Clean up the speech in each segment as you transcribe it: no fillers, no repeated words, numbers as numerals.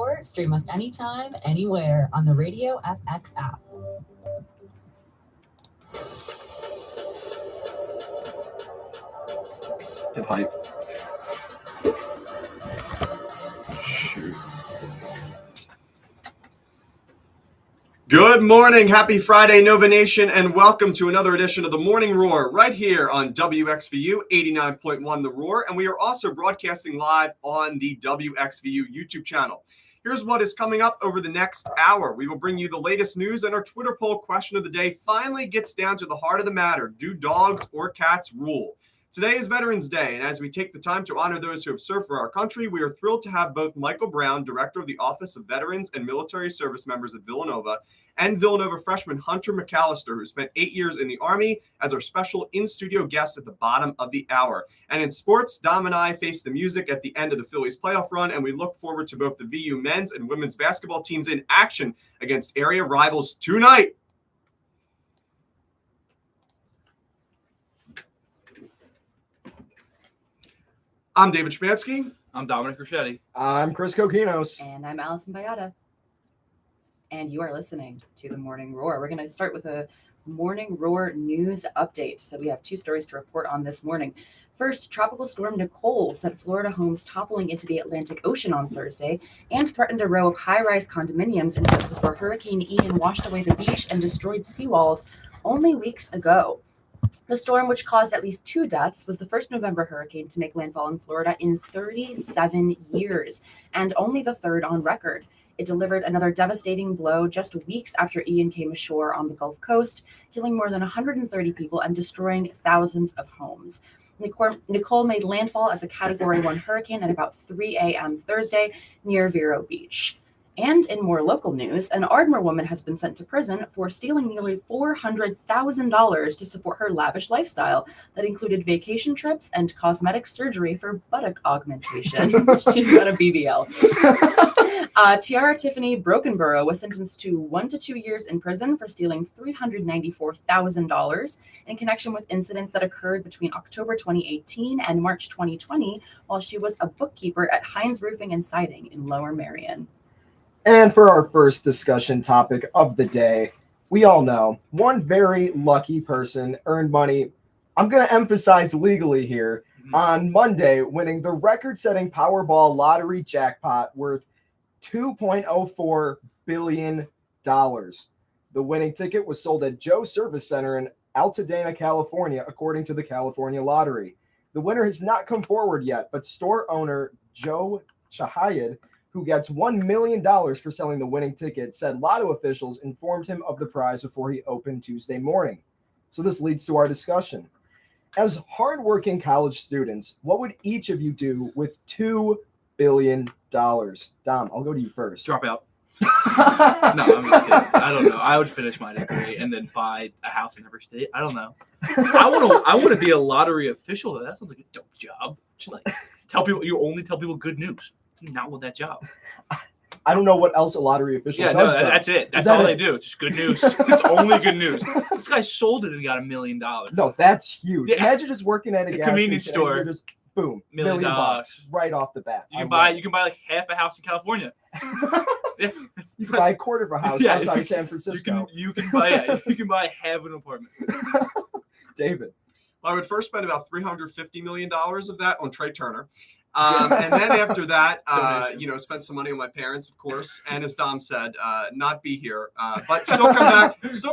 Roar. Stream us anytime, anywhere on the Radio FX app. Get hype. Shoot. Good morning, happy Friday, Nova Nation, and welcome to another edition of the Morning Roar right here on WXVU 89.1 The Roar, and we are also broadcasting live on the WXVU YouTube channel. Here's what is coming up over the next hour. We will bring you the latest news, and our Twitter poll question of the day finally gets down to the heart of the matter. Do dogs or cats rule? Today is Veterans Day, and as we take the time to honor those who have served for our country, we are thrilled to have both Michael Brown, Director of the Office of Veterans and Military Service Members at Villanova, and Villanova freshman Hunter McAllister, who spent 8 years in the Army, as our special in-studio guest at the bottom of the hour. And in sports, Dom and I face the music at the end of the Phillies playoff run, and we look forward to both the VU men's and women's basketball teams in action against area rivals tonight. I'm David Schmansky. I'm Dominic Ricchetti. I'm Chris Kokinos. And I'm Allison Bayada. And you are listening to the Morning Roar. We're going to start with a Morning Roar news update. So we have two stories to report on this morning. First, Tropical Storm Nicole sent Florida homes toppling into the Atlantic Ocean on Thursday and threatened a row of high-rise condominiums in Texas where Hurricane Ian washed away the beach and destroyed seawalls only weeks ago. The storm, which caused at least 2 deaths, was the first November hurricane to make landfall in Florida in 37 years, and only the third on record. It delivered another devastating blow just weeks after Ian came ashore on the Gulf Coast, killing more than 130 people and destroying thousands of homes. Nicole made landfall as a Category 1 hurricane at about 3 a.m. Thursday near Vero Beach. And in more local news, an Ardmore woman has been sent to prison for stealing nearly $400,000 to support her lavish lifestyle that included vacation trips and cosmetic surgery for buttock augmentation. She's got a BBL. Tiara Tiffany Brokenborough was sentenced to 1 to 2 years in prison for stealing $394,000 in connection with incidents that occurred between October 2018 and March 2020 while she was a bookkeeper at Hines Roofing and Siding in Lower Merion. And for our first discussion topic of the day, we all know one very lucky person earned money, I'm going to emphasize legally here, on Monday, winning the record-setting Powerball lottery jackpot worth $2.04 billion. The winning ticket was sold at Joe Service Center in Altadena, California, according to the California Lottery. The winner has not come forward yet, but store owner Joe Shahayed, who gets $1 million for selling the winning ticket, said lotto officials informed him of the prize before he opened Tuesday morning. So this leads to our discussion. As hardworking college students, what would each of you do with $2 billion? Dom, I'll go to you first. Drop out. No, I'm just kidding. I don't know. I would finish my degree and then buy a house in every state. I don't know. I want to be a lottery official, though. That sounds like a dope job. Just like you only tell people good news. You not want that job. I don't know what else a lottery official does. Yeah, no, that's it. That's all they do. Just good news. It's only good news. This guy sold it and got $1 million. No, that's huge. Yeah. Imagine just working at a gas convenience station store. And you're just boom, $1 $1 million right off the bat. You can buy like half a house in California. You can buy a quarter of a house outside of San Francisco. You can buy half an apartment. David. Well, I would first spend about $350 million of that on Trey Turner. And then after that, spend some money on my parents, of course. And as Dom said, not be here, but still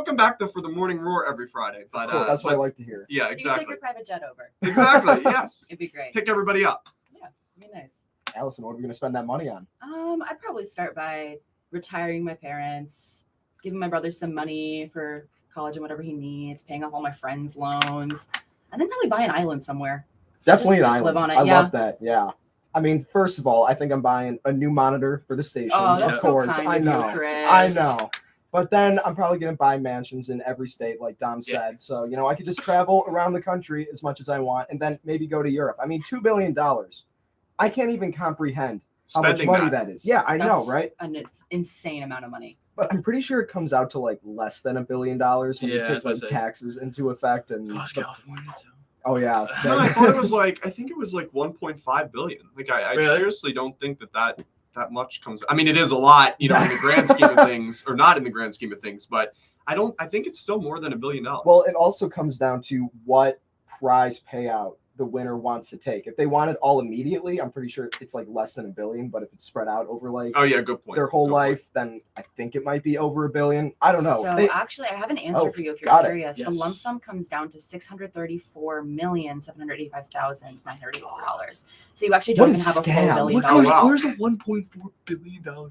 come back though for the Morning Roar every Friday. But cool. That's what I like to hear. Yeah, You exactly. can take your private jet over. Exactly. Yes. It'd be great. Pick everybody up. Yeah, it'd be nice. Allison, what are we going to spend that money on? I'd probably start by retiring my parents, giving my brother some money for college and whatever he needs, paying off all my friends' loans, and then probably buy an island somewhere. Definitely an Just island. live on it. I Yeah. love that. Yeah. I mean, first of all, I think I'm buying a new monitor for the station. Oh, that's of so course. kind I of you, know. Chris. I know. But then I'm probably going to buy mansions in every state, like Dom Yeah. said. So, I could just travel around the country as much as I want and then maybe go to Europe. I mean, $2 billion. I can't even comprehend how Spending much money that is. Yeah, I know, That's right? An insane amount of money. But I'm pretty sure it comes out to like less than $1 billion when you Yeah, take that's what like I said. taxes into effect. And Gosh, California. Too. oh yeah, No, I thought it was I think it was like 1.5 billion. Like I Really? seriously don't think that that much comes. I mean, it is a lot, in the grand scheme of things, or not in the grand scheme of things, but I think it's still more than $1 billion. Well, it also comes down to what prize payout the winner wants to take. If they want it all immediately, I'm pretty sure it's like less than $1 billion. But if it's spread out over like oh yeah, good point. their whole Good life, then I think it might be over $1 billion. I don't know. So They- actually, I have an answer for you if you're got it. curious. The Yes. lump sum comes down to $634,785,984. So you actually What don't a even have a full scam. $1 billion. Oh, wow. Where's the $1.4 billion go?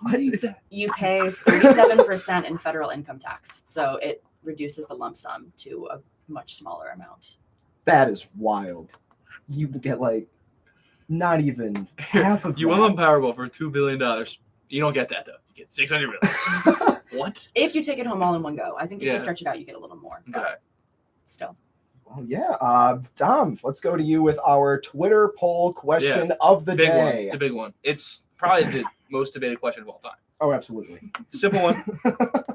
I need that. You pay 37% in federal income tax, so it reduces the lump sum to a much smaller amount. that is wild. You get like not even half of You that. won the Powerball for $2 billion. You don't get that though. You get $600 million. What? If you take it home all in one go, I think if Yeah. you stretch it out, you get a little more. But Okay. still, Well, yeah. Dom, let's go to you with our Twitter poll question of the Big one. day. It's a big one. It's probably the most debated question of all time. Oh, absolutely. It's a simple one.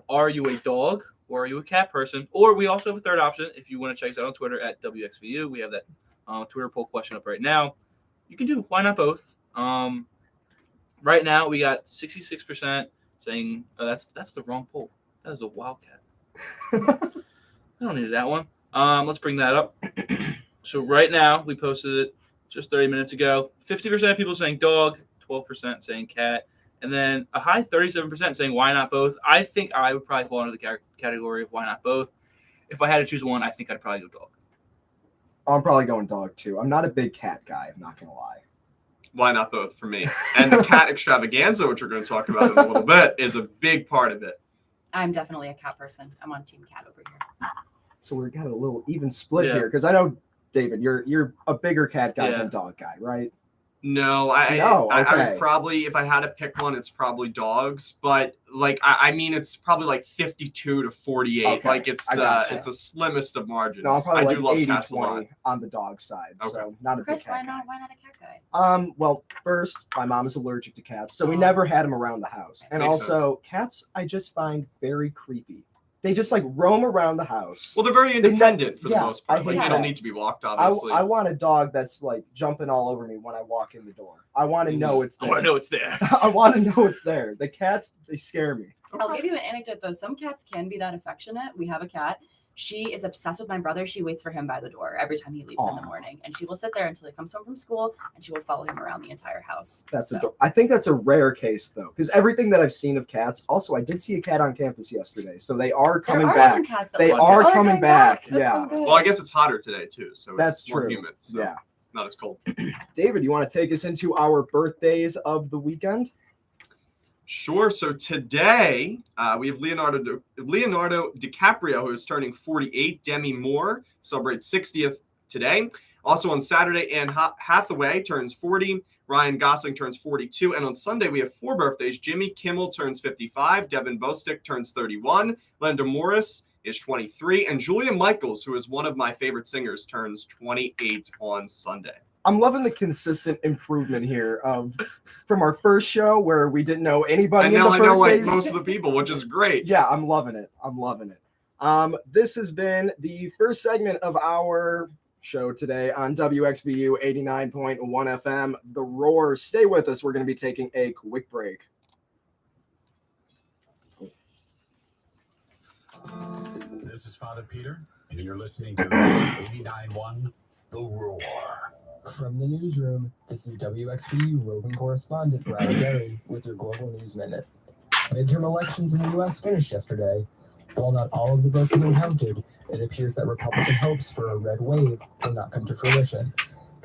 Are you a dog or are you a cat person? Or we also have a third option. If you want to check us out on Twitter at WXVU, we have that Twitter poll question up right now. You can do why not both. Right now we got 66% saying that's the wrong poll. That is a wildcat. I don't need that one. Let's bring that up. So right now we posted it just 30 minutes ago. 50% of people saying dog, 12% saying cat, and then a high 37% saying why not both. I think I would probably fall into the category of why not both. If I had to choose one, I think I'd probably go dog. I'm probably going dog too. I'm not a big cat guy. I'm not gonna lie. Why not both for me? And the cat extravaganza, which we're going to talk about in a little bit, is a big part of it. I'm definitely a cat person. I'm on Team Cat over here. So we've got a little even split Yeah. here because I know David, you're a bigger cat guy Yeah. than dog guy, right? No, I okay. would probably, if I had to pick one, it's probably dogs. But I mean, it's probably like 52 to 48. Okay, Like it's I gotcha. the slimmest of margins. No, I'm probably I like do love cats a lot. 80-20 on the dog side. Okay. So not a big Chris, cat why guy. not? Why not a cat guy? Well, first, my mom is allergic to cats, so we Oh. never had them around the house. And Makes also, cats I just find very creepy. They just like roam around the house. Well, they're very They ne- independent for the yeah, most I part. Like hate they don't that. need to be walked, I obviously. want a dog that's like jumping all over me when I walk in the door. I want to know it's I there. want to know it's there. I want to know it's there. The cats, they scare me. I'll give you an anecdote though. Some cats can be that affectionate. We have a cat. She is obsessed with my brother. She waits for him by the door every time he leaves in the Aw. morning, and she will sit there until he comes home from school, and she will follow him around the entire house. That's So, I think that's a rare case though, because everything that I've seen of cats. Also, I did see a cat on campus yesterday, so they are coming there are back. some cats that They love are it. Oh, they're coming back, That's yeah. so good. Well, I guess it's hotter today too, so That's it's more true. humid. So Yeah, not as cold. David, you want to take us into our birthdays of the weekend? Sure. So today we have Leonardo DiCaprio, who is turning 48. Demi Moore celebrates 60th today. Also on Saturday, Anne Hathaway turns 40. Ryan Gosling turns 42. And on Sunday, we have 4 birthdays. Jimmy Kimmel turns 55. Devin Bostick turns 31. Linda Morris is 23. And Julia Michaels, who is one of my favorite singers, turns 28 on Sunday. I'm loving the consistent improvement here from our first show where we didn't know anybody And in now the I know like birthdays. most of the people, which is great. Yeah, I'm loving it. I'm loving it. This has been the first segment of our show today on WXVU 89.1 FM, The Roar. Stay with us. We're going to be taking a quick break. This is Father Peter, and you're listening to 89.1 The Roar. From the newsroom, this is WXVU roving correspondent Riley Berry with your Global News Minute. Midterm elections in the U.S. finished yesterday. While not all of the votes have been counted, it appears that Republican hopes for a red wave will not come to fruition.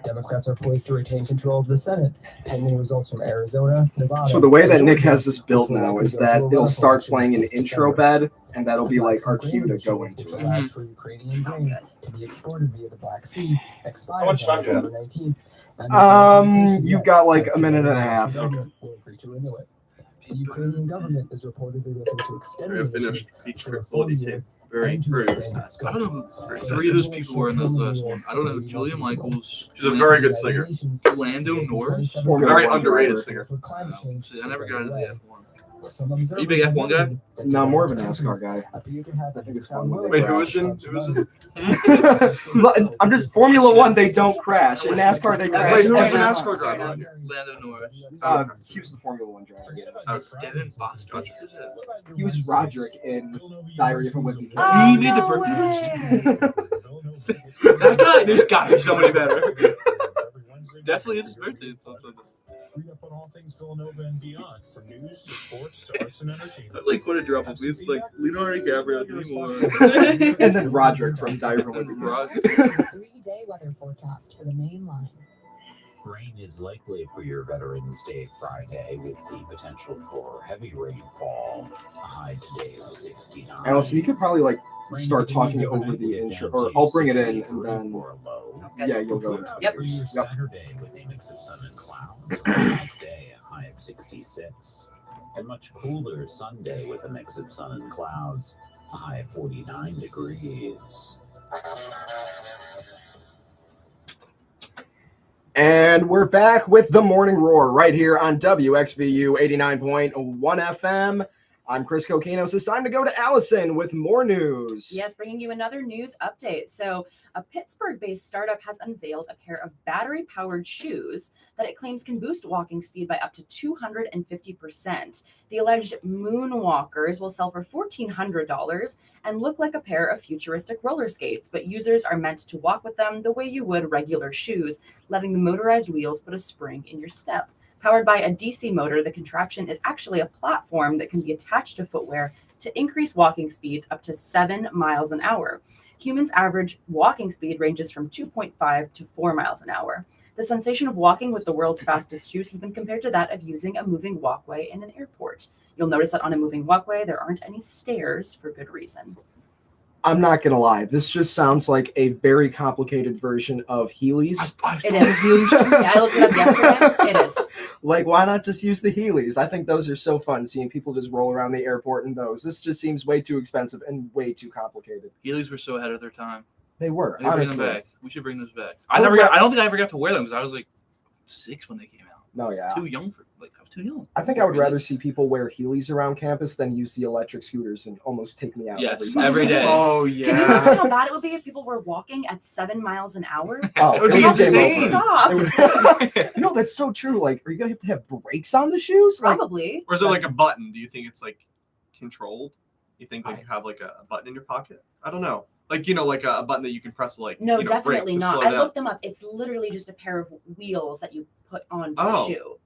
Democrats are poised to retain control of the Senate, pending results from Arizona, Nevada. So the way that and Nick Georgia, has this built which will now likely is go that to a it'll runoff start election playing an this intro December. bed, and that'll be like our cue to Black go Sea into which it. allows for Ukrainian Sounds grain good. to be exported via the Black Sea, How expired much on time do you have? November 19th. And there's no indication You've yet got like as a to minute and whether a the half. Russian government will agree to renew it. The Ukrainian government is reportedly looking to extend We the have finished initiative speech for a for full quality year tape. Very, and to very expand sad. its I scope. don't know. 3 of those people were in those last one. I don't know who Julia Michaels. She's a very good singer. Lando Norris? Formula Very One underrated driver. singer. With climate change See, I never got into the F1. Some Are you observers a big F1 guy? noted that No, I'm more of a development NASCAR guy. appear to have I think it's found fun when well they Wait, who crash. is in? Look, I'm just Formula One. They don't crash. In NASCAR, they Okay. crash. Wait, who Fair is the enough. NASCAR Fair driver? enough. Lando Norris. He was the Formula One driver. Devin Foster. He was Roderick in Diary of a Wimpy Kid. Oh, You need the no birthday. way. That guy, there's got to be somebody better. Definitely is his birthday. Read up on all things Villanova and beyond, from news to sports to arts and entertainment. That's like what a drop of these like Leonardo DiCaprio, Demi Moore, And then Roderick from Diary of a and Wimpy Rod. Kid. 3-day weather forecast for the main line. Rain is likely for your Veterans Day Friday with the potential for heavy rainfall. A high today of 69. Allison, you could probably like Rain start beginning talking over overnight the will intro, down or to I'll bring it in 63 and then for a low. yeah, you'll go into Yep. For yours. your Yep. Saturday with a mix of sun and clouds. Wednesday, a high of 66. And much cooler Sunday with a mix of sun and clouds. A high of 49 degrees. And we're back with the Morning Roar right here on WXVU 89.1 FM. I'm Chris Coquinos. It's time to go to Allison with more news. Yes, bringing you another news update. So, a Pittsburgh-based startup has unveiled a pair of battery-powered shoes that it claims can boost walking speed by up to 250%. The alleged Moonwalkers will sell for $1,400 and look like a pair of futuristic roller skates, but users are meant to walk with them the way you would regular shoes, letting the motorized wheels put a spring in your step. Powered by a DC motor, the contraption is actually a platform that can be attached to footwear to increase walking speeds up to 7 miles an hour. Humans' average walking speed ranges from 2.5 to 4 miles an hour. The sensation of walking with the world's fastest shoes has been compared to that of using a moving walkway in an airport. You'll notice that on a moving walkway, there aren't any stairs for good reason. I'm not going to lie. This just sounds like a very complicated version of Heelys. It is. Yeah, I looked it up yesterday. It is. Like, why not just use the Heelys? I think those are so fun, seeing people just roll around the airport in those. This just seems way too expensive and way too complicated. Heelys were so ahead of their time. They were, I think bring honestly. them back. We should bring those back. I I would never. ra- I don't think I ever got to wear them because I was like 6 when they came out. No, yeah. Too young for I was too young. I think I would rather see people wear Heelys around campus than use the electric scooters and almost take me out Yes, every every day. Oh Can you yeah. imagine how bad it would be if people were walking at 7 miles an hour? Oh, It would it be would game insane. over. Stop. It would- no, that's so true. Like, are you gonna have brakes on the shoes? Like, Probably. Or is it like a button? Do you think it's like controlled? You think like you have like a button in your pocket? I don't know. Like like a button that you can press like No, brake definitely to not. slow I down. looked them up. It's literally just a pair of wheels that you put onto Oh. the shoe.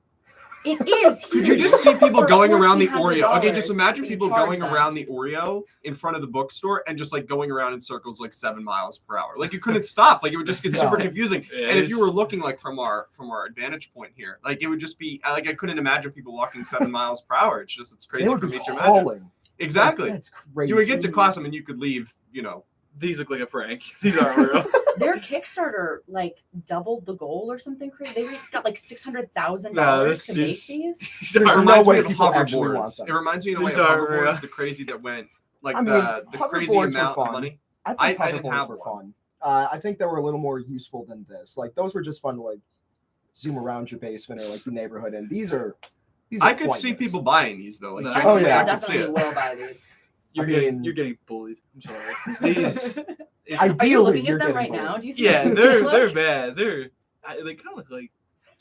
It is. Could you huge. just see people For going around the $1,400, Oreo? Okay, just imagine but you people charge going them. around the Oreo in front of the bookstore and just like going around in circles like 7 miles per hour. Like you couldn't stop. Like it would just get super No. confusing. Yeah, And if you it's- were looking like from our advantage point here, like it would just be like I couldn't imagine people walking 7 miles per hour. It's crazy they would for be me to imagine. hauling. Exactly. That's crazy. You would get to class and then you could leave. These look like a prank. These aren't real. Their Kickstarter like doubled the goal or something crazy. They got like $600,000 No, to make these. These There's It aren't- no reminds way me of people actually want hoverboards. them. It reminds me in a way of These aren't real. hoverboards, the crazy that went like I mean, the crazy hoverboards were amount fun. of money. I think I didn't hoverboards have were one. fun. I think they were a little more useful than this. Like those were just fun to like zoom around your basement or like the neighborhood. And these are I could see pointless. people buying these though. Like No. genuinely, Oh, yeah. I I could see definitely it. will buy these. You're I getting mean- you're getting bullied. I'm sorry. These. Ideally, Are you looking you're at them getting right bullied. now? Do you see Yeah, what they they're look they're like? bad. They kind of look like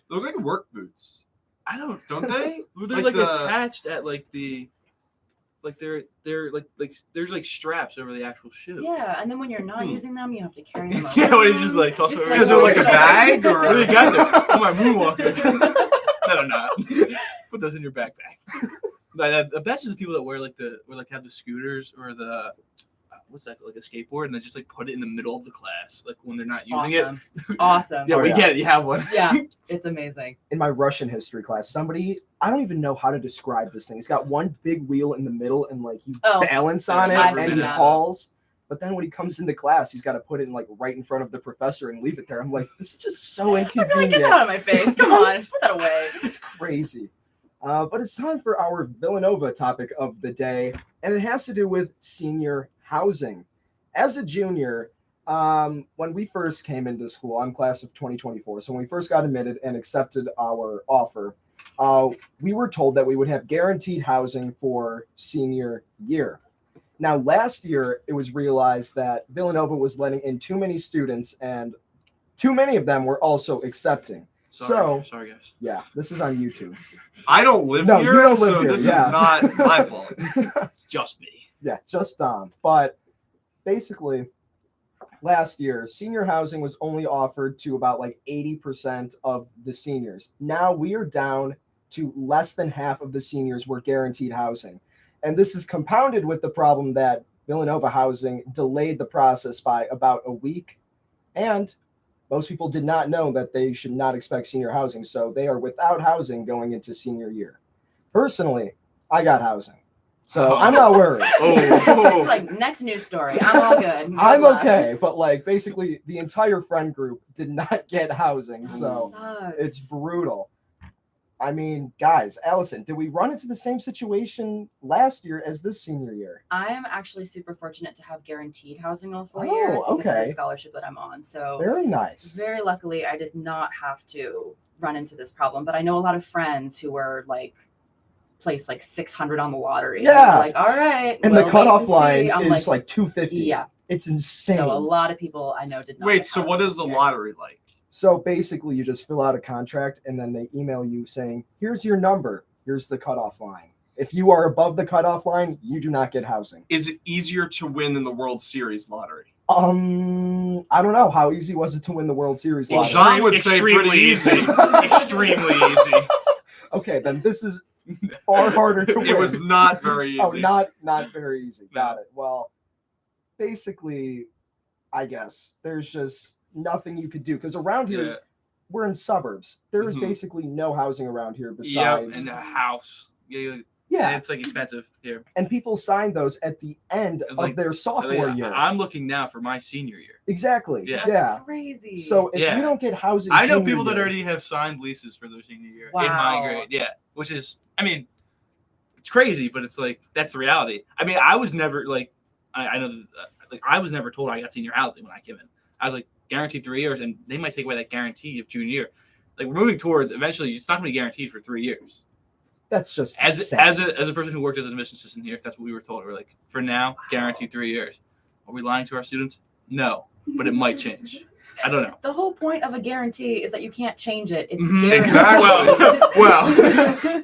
They look like work boots, I don't. don't they? They're Like like the- attached at like the. Like they're like there's like straps over the actual shoe. Yeah, and then when you're not using them, you have to carry them. Yeah, what, you around. just, like, toss them Is it like a hold bag up. or- What do you got there? Oh, my moonwalker. No, they're not. Put those in your backpack. The best is the people that wear have the scooters or the what's that, like a skateboard, and they just like put it in the middle of the class, like when they're not using Awesome. Awesome. it. Yeah, Oh, we yeah. get it. You have one. Yeah, it's amazing. In my Russian history class, somebody, I don't even know how to describe this thing. It's got one big wheel in the middle and like you Oh, balance on it I've and seen he that. hauls. But then when he comes into class, he's got to put it in like right in front of the professor and leave it there. I'm like, this is just so I feel like, inconvenient. get that out of my face. Come on, put that away. It's crazy. But it's time for our Villanova topic of the day, and it has to do with senior housing. As a junior, when we first came into school, I'm class of 2024. So when we first got admitted and accepted our offer, we were told that we would have guaranteed housing for senior year. Now, last year, it was realized that Villanova was letting in too many students, and too many of them were also accepting. Sorry guys. Yeah, this is on YouTube. I don't live No, here, you don't live so here, this yeah. is not my fault. Just me. Yeah, just Dom. But basically, last year, senior housing was only offered to about like 80% of the seniors. Now we are down to less than half of the seniors were guaranteed housing. And this is compounded with the problem that Villanova Housing delayed the process by about a week. And most people did not know that they should not expect senior housing. So they are without housing going into senior year. Personally, I got housing. So I'm not worried. It's like next news story. I'm all good. Good I'm luck. okay, but like basically the entire friend group did not get housing, That so sucks. it's brutal. I mean, guys, Allison, did we run into the same situation last year as this senior year? I am actually super fortunate to have guaranteed housing all 4 Oh, years because of okay. the scholarship that I'm on. So Very nice. very luckily, I did not have to run into this problem. But I know a lot of friends who were like placed like 600 on the lottery. And they were Yeah. like, all right. And we'll the wait cutoff and line see." I'm is like 250. yeah. It's insane. So a lot of people I know did not. Wait, get so housing what is this the year. lottery like? So basically, you just fill out a contract and then they email you saying, here's your number. Here's the cutoff line. If you are above the cutoff line, you do not get housing. Is it easier to win than the World Series lottery? I don't know. How easy was it to win the World Series Well, lottery? John would say pretty easy. Extremely easy. Okay, then this is far harder to win. It was not very easy. Oh, not very easy. Got it. Well, basically, I guess there's just nothing you could do because around here Yeah. we're in suburbs. There is Mhm. basically no housing around here Yep, besides and a house. Yeah, yeah. and it's like expensive here. And people signed those at the end Like- of their sophomore year. I'm looking now for my senior year. Exactly. Yeah. That's Yeah. crazy. So if Yeah. you don't get housing, I know junior people that year- already have signed leases for their senior year in Wow. my grade. Yeah, which is, I mean, it's crazy, but it's like that's the reality. I mean, I was never like, I know, that, like I was never told I got senior housing when I came in. I was like guaranteed 3 years, and they might take away that guarantee of junior year. Like we're moving towards eventually, it's not going to be guaranteed for 3 years. That's just As sad. a person who worked as an admissions assistant here, that's what we were told. We're like, for now, guaranteed 3 years. Are we lying to our students? No, but it might change. I don't know. the whole point of a guarantee is that you can't change it. It's Mhm, guaranteed. exactly. Well,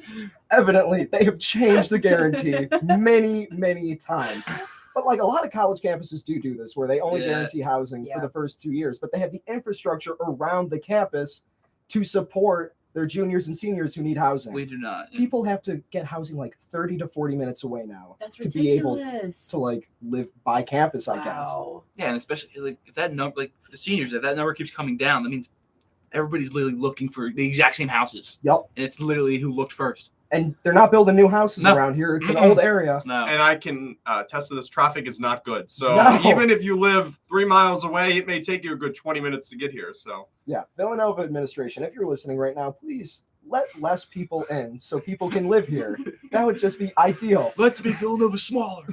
Evidently, they have changed the guarantee many times. But like a lot of college campuses do this, where they only Yeah. guarantee housing Yeah. for the first 2 years, but they have the infrastructure around the campus to support their juniors and seniors who need housing. we do not. People have to get housing like 30 to 40 minutes away now That's to be able ridiculous. to like live by campus, I guess. Wow. Yeah, and especially like if that number, like for the seniors, if that number keeps coming down, that means everybody's literally looking for the exact same houses, Yep. and it's literally who looked first. And they're not building new houses No. around here. It's an Mm-mm. old area. No, And I can attest to this. Traffic is not good. So No. even if you live 3 miles away, it may take you a good 20 minutes to get here. So Yeah, Villanova administration, if you're listening right now, please let less people in so people can live here. That would just be ideal. let's make Villanova smaller.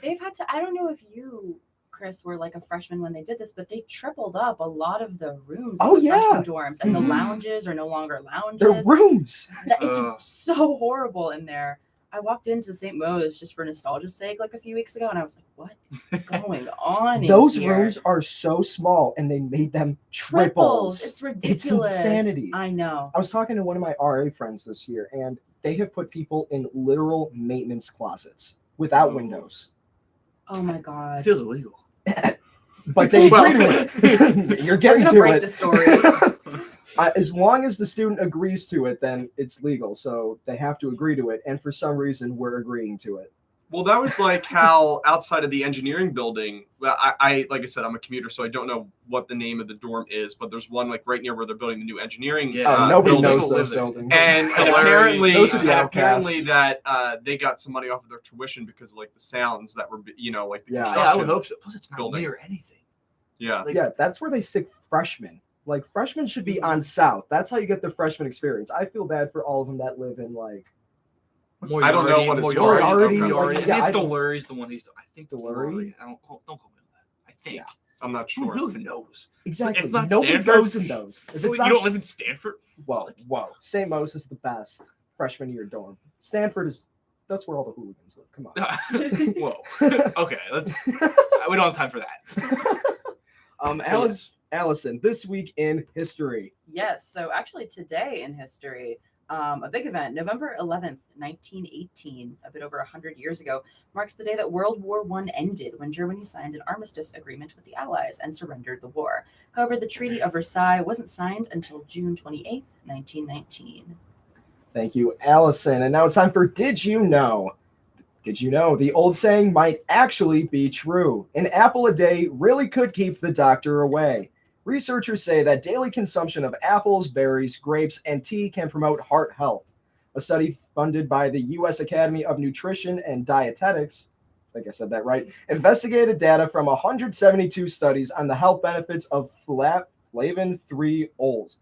They've had to, I don't know if you, Chris, were like a freshman when they did this, but they tripled up a lot of the rooms Oh, in the yeah. freshman dorms, and Mhm. the lounges are no longer lounges. They're rooms. It's Ugh. so horrible in there. I walked into St. Mo's just for nostalgia's sake like a few weeks ago, and I was like, what is going on Those in here? rooms are so small and they made them triples. triples. It's ridiculous. insanity. I know. I was talking to one of my RA friends this year, and they have put people in literal maintenance closets without Ooh. windows. Oh my It god. feels illegal. But they Well- agree to it. You're We're getting gonna to break it. the story. As long as the student agrees to it, then it's legal. So they have to agree to it. And for some reason, we're agreeing to it. well, that was like how outside of the engineering building. Well, I like I said, I'm a commuter, so I don't know what the name of the dorm is. But there's one like right near where they're building the new engineering. Yeah. Oh, nobody building. knows People those live there. buildings. And Hilarious. apparently, Those are the apparently outcasts. that they got some money off of their tuition because of, like the sounds that were, like the Yeah. Yeah, I construction. would hope so. Plus, it's not Building. near anything. Yeah. Like, Yeah, that's where they stick freshmen. Like freshmen should be on South. That's how you get the freshman experience. I feel bad for all of them that live in like I don't know what it's Moriarty, called. Moriarty, Okay. Moriarty. yeah, I think I- it's Delurys, the one he's. I think Delurry? Delurry. Don't call me on that. I think. Yeah. I'm not Who sure. even knows? Exactly. It's not Nobody Stanford. goes in those. If So it's you not- don't live in Stanford? Whoa. St. Mose is the best freshman year dorm. Stanford that's where all the hooligans live. Come on. Whoa. Okay, we don't have time for that. Allison, this week in history. Yes. So actually, today in history, a big event, November 11th, 1918, a bit over 100 years ago, marks the day that World War I ended when Germany signed an armistice agreement with the Allies and surrendered the war. However, the Treaty of Versailles wasn't signed until June 28th, 1919. Thank you, Allison. And now it's time for Did You Know? Did you know the old saying might actually be true? An apple a day really could keep the doctor away. Researchers say that daily consumption of apples, berries, grapes, and tea can promote heart health. A study funded by the U.S. Academy of Nutrition and Dietetics, I think I said that right, investigated data from 172 studies on the health benefits of flavin-3-ols.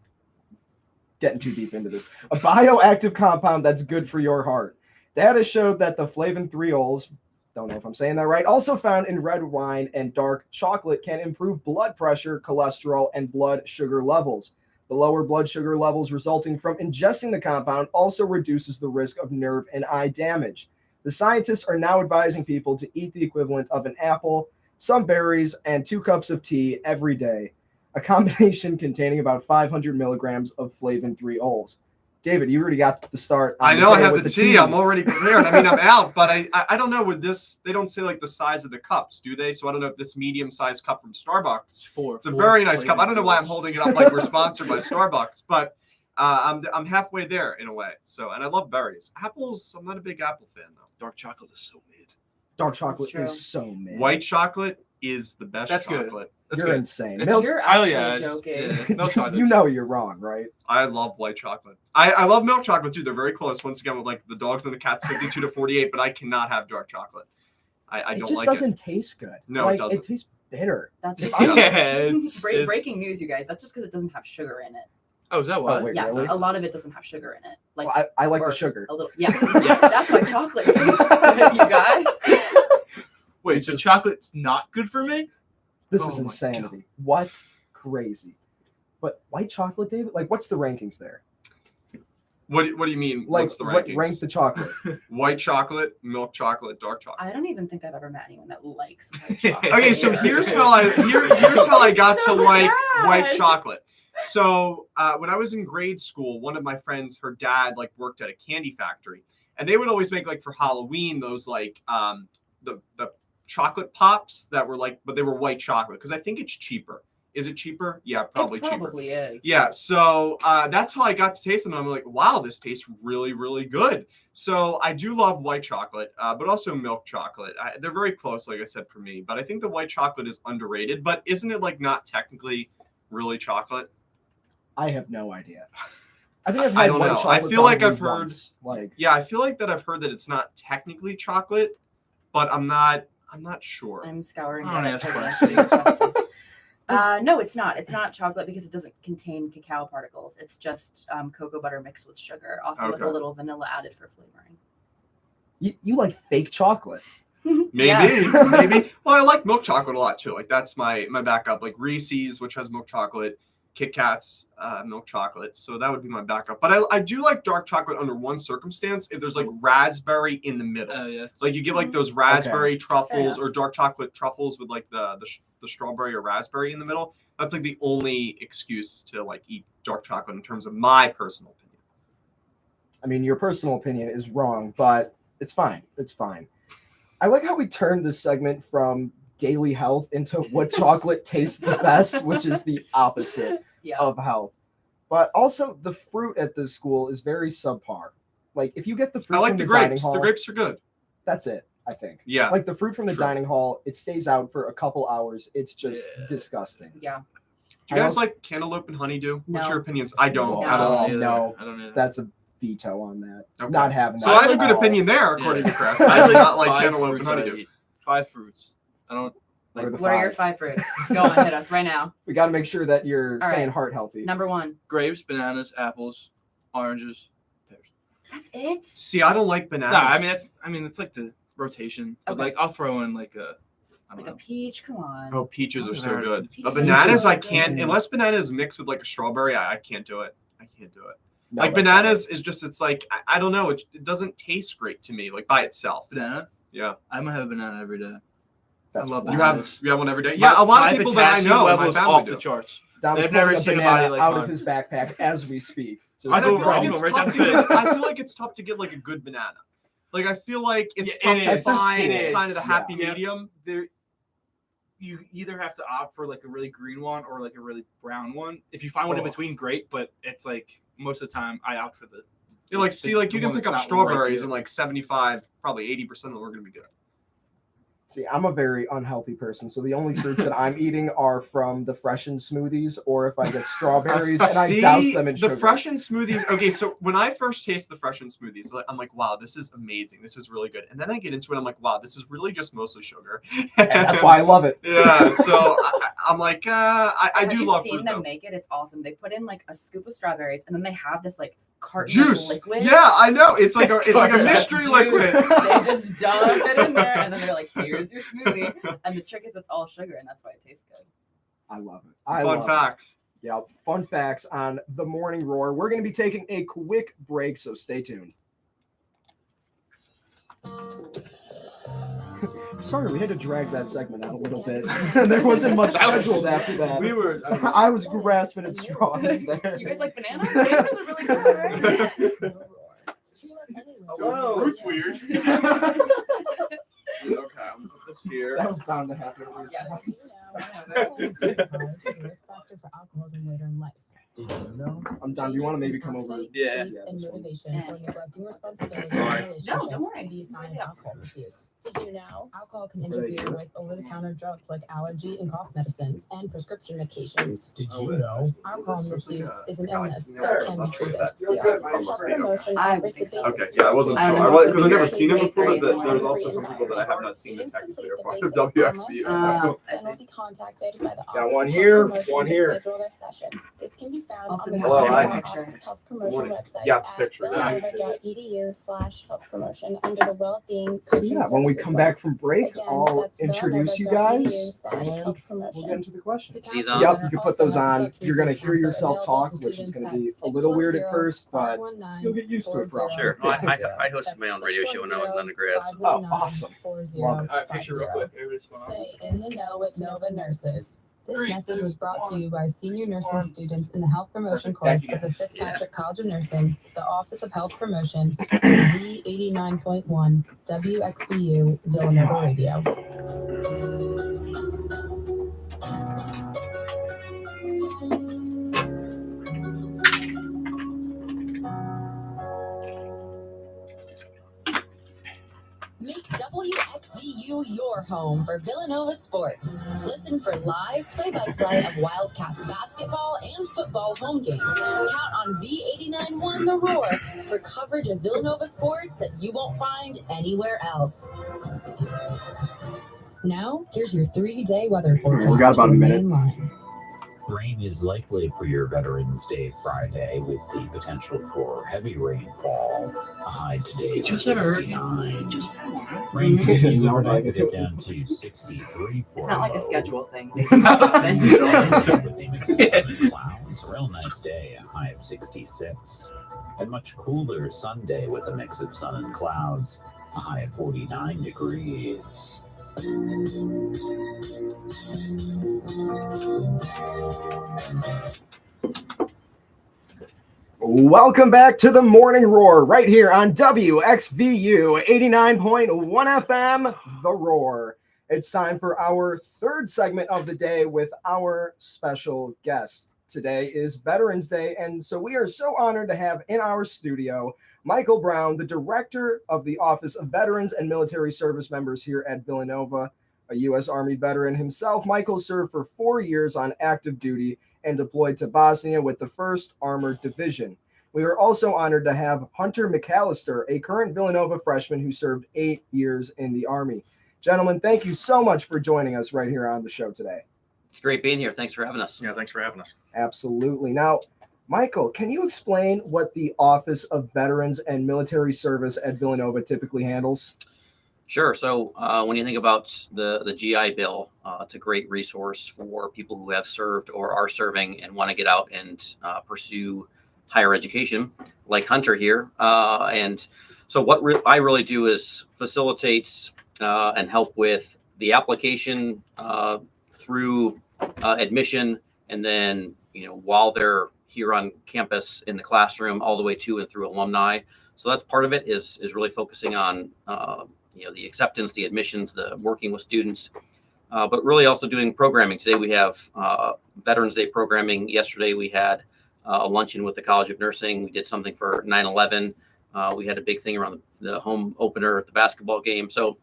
Getting too deep into this. A bioactive compound that's good for your heart. Data showed that the flavin-3-ols, don't know if I'm saying that right, also found in red wine and dark chocolate can improve blood pressure, cholesterol, and blood sugar levels. The lower blood sugar levels resulting from ingesting the compound also reduces the risk of nerve and eye damage. The scientists are now advising people to eat the equivalent of an apple, some berries, and 2 cups of tea every day, a combination containing about 500 milligrams of flavin-3-ols. David, you already got the start. I know I have the tea. I'm already prepared. I mean, I'm out, but I don't know with this. They don't say like the size of the cups, do they? So I don't know if this medium-sized cup from Starbucks. It's a very nice cup. I don't know why I'm holding it up like we're sponsored by Starbucks, but I'm halfway there in a way. So, and I love berries. Apples, I'm not a big apple fan though. Dark chocolate is so mid. Dark chocolate true. is so mid. White chocolate is the best That's good. chocolate. That's You're good. insane. It's- Milk, You're Oh, actually yeah, joking. milk chocolate. you know you're wrong, right? I love white chocolate. I love milk chocolate too. They're very close. Once again, with like the dogs and the cats, 52 to 48. But I cannot have dark chocolate. I It don't just like doesn't taste good. No, it like, doesn't. It tastes bitter. That's Yeah, just it's- breaking news, you guys. That's just because it doesn't have sugar in it. Oh, is that why? Oh, wait. Yes, really? a lot of it doesn't have sugar in it. Like Well, I like the or sugar. a little. Yeah, Yes. that's why chocolate tastes good, you guys. Wait, so chocolate's not good for me? This Oh is my insanity. What crazy? But white chocolate, David? Like, what's the rankings there? What do you mean? Like, What's the rankings? rank the chocolate? White chocolate, milk chocolate, dark chocolate. I don't even think I've ever met anyone that likes white chocolate. Okay, so here's how I got It's so to like bad. white chocolate. So when I was in grade school, one of my friends, her dad like worked at a candy factory, and they would always make like for Halloween those like the chocolate pops that were like, but they were white chocolate because I think it's cheaper. Is it cheaper? Yeah, probably It cheaper. probably is. Yeah, so that's how I got to taste them. And I'm like, wow, this tastes really, really good. So I do love white chocolate, but also milk chocolate. They're very close, like I said, for me. But I think the white chocolate is underrated. But isn't it like not technically really chocolate? I have no idea. I think I've I had don't white know. chocolate. I feel like probably I've heard- once. Like, Yeah, I feel like that I've heard that it's not technically chocolate, but I'm not sure. I'm scouring. I don't Reddit ask for questions. the question. No, it's not. It's not chocolate because it doesn't contain cacao particles. It's just cocoa butter mixed with sugar, often with a Okay. little vanilla added for flavoring. you like fake chocolate. Maybe, Yeah. maybe. Well, I like milk chocolate a lot too. Like that's my backup. Like Reese's, which has milk chocolate, Kit Kats, milk chocolate. So that would be my backup. But I do like dark chocolate under one circumstance: if there's like raspberry in the middle. Oh, yeah. Like you get like those raspberry truffles enough. or dark chocolate truffles with like the strawberry or raspberry in the middle. That's like the only excuse to like eat dark chocolate in terms of my personal opinion. I mean, your personal opinion is wrong, but it's fine. It's fine. I like how we turned this segment from daily health into what chocolate tastes the best, which is the opposite Yeah. of health. But also, the fruit at this school is very subpar. Like, if you get the fruit I like from the dining grapes. hall, The grapes are good. that's it, I think. Yeah. Like, the fruit from the True. dining hall, it stays out for a couple hours. It's just Yeah. disgusting. Yeah. Do you I guys also- like cantaloupe and honeydew? What's No. your opinions? I don't No. at all. either. No. I don't either. That's a veto on that. Okay. Not having that. So I have a at good all. opinion there, according Yeah. to Chris. I I do like not like 5 cantaloupe and fruits I honeydew. eat. 5 fruits. I don't What are like the What are your 5 fruits? Go on, hit us right now. We got to make sure that you're All staying right. heart healthy. Number 1. grapes, bananas, apples, oranges, pears. That's it. See, I don't like bananas. No, I mean it's like the rotation. But Okay. like I'll throw in like I don't Like a know. peach. Come on. Oh, peaches are so They're- good. Peaches But are bananas, so I good. can't unless banana is mixed with like a strawberry. I can't do it. I can't do it. No, Like that's bananas is just it's like I don't know. It doesn't taste great to me like by itself. Banana. Yeah. I'm gonna have a banana every day. That's I love wild. You bananas. have one every day. Yeah, a lot My of people that I potassium know, level my is family off do. the charts. Dom's They've never pulling a seen a banana body like out mine. of his backpack as we speak. Just I feel go like wrong, it's right tough down to to get, it. I feel like it's tough to get like a good banana. Like I feel like it's Yeah, tough it to is. find It kind of the is. happy Yeah. medium. There, you either have to opt for like a really green one or like a really brown one. If you find one in Oh. between, great. But it's like most of the time I opt for the. You like see like the you can one pick that's up not strawberries ripe and yet. like 75, probably 80% of them are gonna be good. See, I'm a very unhealthy person, so the only fruits that I'm eating are from the freshened smoothies, or if I get strawberries and I See, douse them in the sugar. freshened smoothies. Okay, so when I first taste the freshened smoothies, I'm like, wow, this is amazing. This is really good. And then I get into it, I'm like, wow, this is really just mostly sugar. And that's why I love it. Yeah, so I'm like, I Have do you love seen fruit them though. make it? It's awesome. They put in like a scoop of strawberries, and then they have this like carton Juice. of liquid. Yeah, I know. It's like a That's mystery juice. liquid. They just dump it in there, and then they're like, "Here's your smoothie." And the trick is, it's all sugar, and that's why it tastes good. I love it. I Fun love facts. it. Yeah, fun facts on the Morning Roar. We're going to be taking a quick break, so stay tuned. Sorry, we had to drag that segment out a little bit. There wasn't much That was- scheduled after that. We were. I was grasping at straws there. You guys like bananas? Bananas are really good, right? Oh, fruit's weird. Okay, I'm put this here. That was bound to happen. Yes. Alcoholism later in life. Did you know? I'm done. Do you want to maybe come over? Yeah. And this one. motivation for neglecting responsibilities Sorry. in relationships No, don't worry. can be a sign of alcohol misuse. Did you know alcohol can Where they interfere do with over-the-counter drugs like allergy and cough medicines and prescription medications? Did you know? Alcohol This was like misuse a is an galaxy illness there. that can I'm be sure treated. that's- The that's Office of almost Health right. Promotion I offers the think so. basics Okay, yeah, I wasn't I sure. don't know. Because I've never seen him before, but Students there's can also complete some people that I have not seen that Students technically are complete part the of basics WXVU. online I and see. will be contacted by the Got Office one of here, Health Promotion one to here. schedule their session. This can be found Also, on the we have Hello, a hi. picture. Office of Health Promotion Morning. website Yes, at picture. villanova.edu/health promotion under the well-being. So coaching yeah, when we services come link. back from break, Again, I'll that's introduce you guys and villanova.edu/health we'll promotion. get into the questions. The These counselor on? Yep, you can put also those has a on. substance You're going to use hear yourself counselor talk, available which to is going to students be a little weird at 610-519-4040. first, but you'll get used to it probably. Sure. No, I hosted my own radio show when I was an undergrad. So. Oh, awesome. Love it. All right, picture real quick. Everybody's going on. Stay in the know with Nova Nurses. This message was brought to you by senior nursing students in the health promotion course of the Fitzpatrick College of Nursing, the Office of Health Promotion, and Z89.1 WXVU Villanova Radio. Make WXVU your home for Villanova sports. Listen for live play-by-play of Wildcats basketball and football home games. Count on V89.1 The Roar for coverage of Villanova sports that you won't find anywhere else. Now, here's your 3-day weather forecast. We got about a from minute. Mainline. Rain is likely for your Veterans Day Friday with the potential for heavy rainfall. A high today of 69. Rain could be lower by get down to 63 for It's not like low. a schedule thing. They just happen. With the mix of sun and clouds, a real nice day, a high of 66. A much cooler Sunday with a mix of sun and clouds, a high of 49 degrees. Welcome back to the Morning Roar right here on WXVU 89.1 FM, The Roar. It's time for our third segment of the day with our special guest. Today is Veterans Day, and so we are so honored to have in our studio Michael Brown, the Director of the Office of Veterans and Military Service Members here at Villanova, a U.S. Army veteran himself. Michael served for 4 years on active duty and deployed to Bosnia with the 1st Armored Division. We are also honored to have Hunter McAllister, a current Villanova freshman who served 8 years in the Army. Gentlemen, thank you so much for joining us right here on the show today. It's great being here. Thanks for having us. Yeah, thanks for having us. Absolutely. Now, Michael, can you explain what the Office of Veterans and Military Service at Villanova typically handles? Sure. So when you think about the GI Bill, it's a great resource for people who have served or are serving and want to get out and pursue higher education, like Hunter here. And so what I really do is facilitate and help with the application through admission, and then while they're here on campus in the classroom, all the way to and through alumni. So that's part of it is really focusing on the acceptance, the admissions, the working with students, but really also doing programming. Today we have Veterans Day programming. Yesterday we had a luncheon with the College of Nursing. We did something for 9/11. We had a big thing around the home opener at the basketball game. So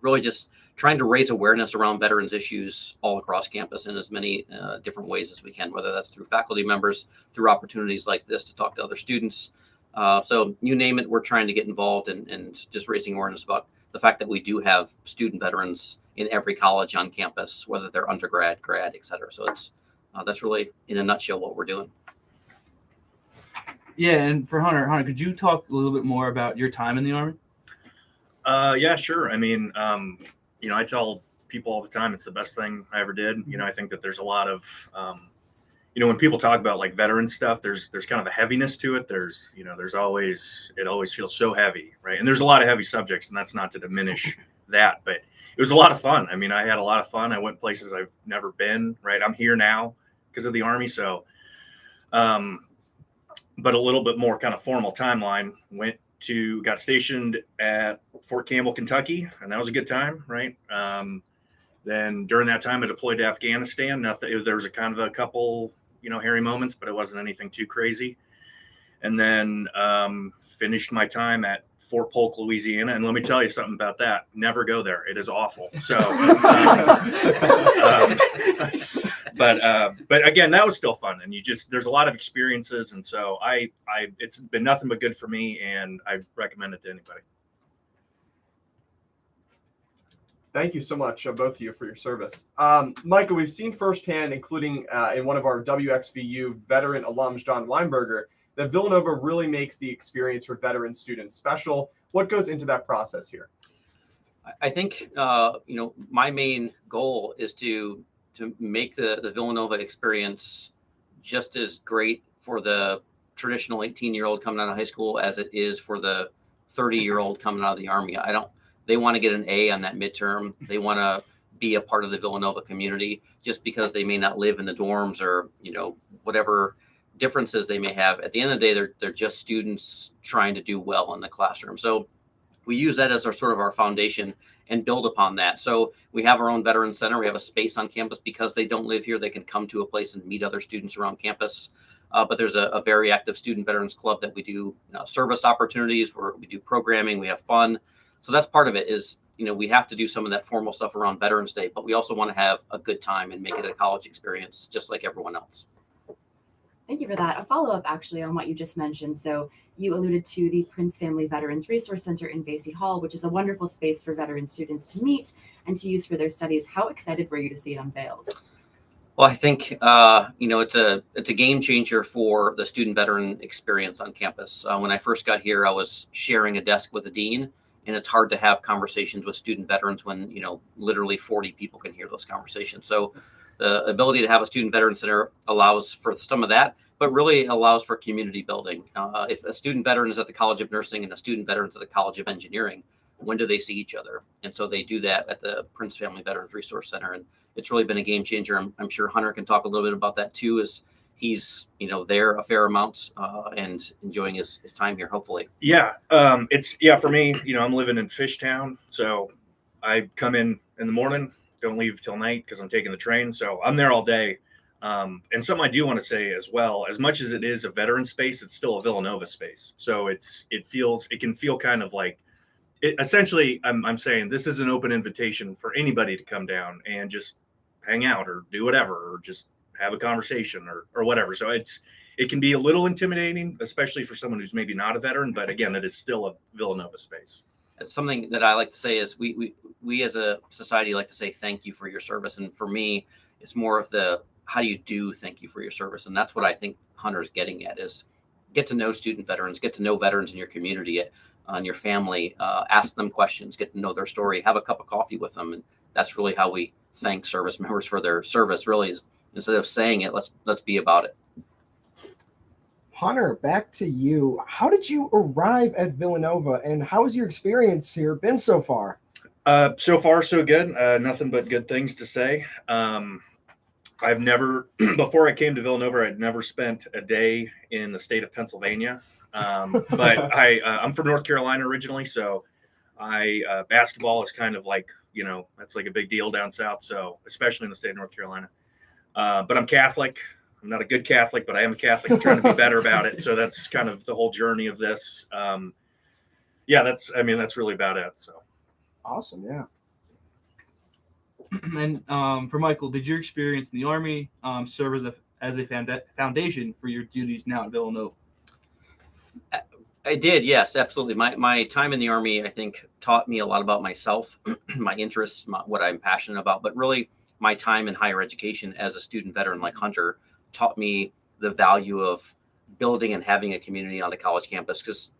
really just trying to raise awareness around veterans issues all across campus in as many different ways as we can, whether that's through faculty members, through opportunities like this to talk to other students. So you name it, we're trying to get involved and just raising awareness about the fact that we do have student veterans in every college on campus, whether they're undergrad, grad, et cetera. So it's that's really in a nutshell what we're doing. Yeah, and for Hunter, could you talk a little bit more about your time in the Army? Yeah, sure. I mean, I tell people all the time it's the best thing I ever did. I think that there's a lot of, when people talk about like veteran stuff, there's kind of a heaviness to it. It always feels so heavy, right? And there's a lot of heavy subjects, and that's not to diminish that, but it was a lot of fun. I mean, I had a lot of fun. I went places I've never been, right? I'm here now because of the Army. So, but a little bit more kind of formal timeline, got stationed at Fort Campbell, Kentucky, and that was a good time, right? Then during that time, I deployed to Afghanistan. There was a couple, hairy moments, but it wasn't anything too crazy. And then finished my time at Fort Polk, Louisiana. And let me tell you something about that. Never go there. It is awful. So, but again, that was still fun. And there's a lot of experiences. And so it's been nothing but good for me, and I recommend it to anybody. Thank you so much, both of you, for your service. Michael, we've seen firsthand, including in one of our WXVU veteran alums, John Weinberger, that Villanova really makes the experience for veteran students special. What goes into that process here? I think, my main goal is to make the Villanova experience just as great for the traditional 18-year-old coming out of high school as it is for the 30-year-old coming out of the Army. They want to get an A on that midterm. They want to be a part of the Villanova community just because they may not live in the dorms or, whatever differences they may have. At the end of the day, they're just students trying to do well in the classroom. So we use that as our foundation and build upon that. So we have our own veteran center. We have a space on campus because they don't live here. They can come to a place and meet other students around campus. But there's a very active student veterans club that we do service opportunities where we do programming. We have fun. So that's part of it is, we have to do some of that formal stuff around Veterans Day, but we also want to have a good time and make it a college experience just like everyone else. Thank you for that. A follow-up actually on what you just mentioned. So you alluded to the Prince Family Veterans Resource Center in Vasey Hall, which is a wonderful space for veteran students to meet and to use for their studies. How excited were you to see it unveiled? Well, I think, it's a game changer for the student veteran experience on campus. When I first got here, I was sharing a desk with the dean, and it's hard to have conversations with student veterans when, literally 40 people can hear those conversations. So the ability to have a student veteran center allows for some of that, but really allows for community building. If a student veteran is at the College of Nursing and a student veteran is at the College of Engineering, when do they see each other? And so they do that at the Prince Family Veterans Resource Center. And it's really been a game changer. I'm sure Hunter can talk a little bit about that too, as he's, there a fair amount and enjoying his time here, hopefully. Yeah. For me, I'm living in Fishtown. So I come in the morning, don't leave till night because I'm taking the train. So I'm there all day. And something I do want to say as well, as much as it is a veteran space, it's still a Villanova space. So it can feel kind of like, essentially, I'm saying this is an open invitation for anybody to come down and just hang out or do whatever, or just have a conversation or whatever. So it can be a little intimidating, especially for someone who's maybe not a veteran, but again, it is still a Villanova space. Something that I like to say is we as a society like to say thank you for your service. And for me, it's more of the how do you do thank you for your service. And that's what I think Hunter's getting at is get to know student veterans, get to know veterans in your community. and your family, ask them questions, get to know their story, have a cup of coffee with them. And that's really how we thank service members for their service, really, is instead of saying it, let's be about it. Hunter, back to you. How did you arrive at Villanova, and how has your experience here been so far? So far, so good. Nothing but good things to say. I've never, before I came to Villanova, I'd never spent a day in the state of Pennsylvania. But I'm from North Carolina originally, so basketball is kind of like, that's like a big deal down south. So especially in the state of North Carolina. But I'm Catholic. I'm not a good Catholic, but I am a Catholic. I'm trying to be better about it. So that's kind of the whole journey of this. That's really about it. So awesome, yeah. And for Michael, did your experience in the Army serve as a foundation for your duties now at Villanova? I did, yes, absolutely. My time in the Army, I think, taught me a lot about myself, my interests, what I'm passionate about, but really my time in higher education as a student veteran like Hunter taught me the value of building and having a community on the college campus. Because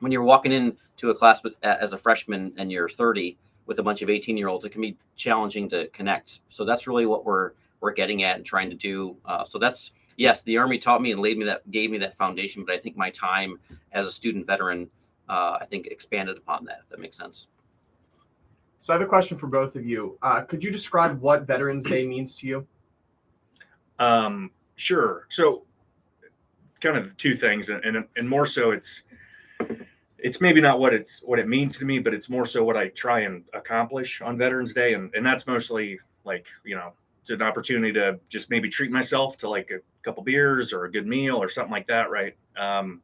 when you're walking into a class as a freshman and you're 30 with a bunch of 18-year-olds, it can be challenging to connect. So that's really what we're getting at and trying to do. So that's, yes, the Army taught me and gave me that foundation, but I think my time as a student veteran, I think expanded upon that, if that makes sense. So I have a question for both of you. Could you describe what Veterans Day means to you? Sure. So kind of two things, and more so it's maybe not what it means to me, but it's more so what I try and accomplish on Veterans Day. And that's mostly like, it's an opportunity to just maybe treat myself to like a couple beers or a good meal or something like that. Right. And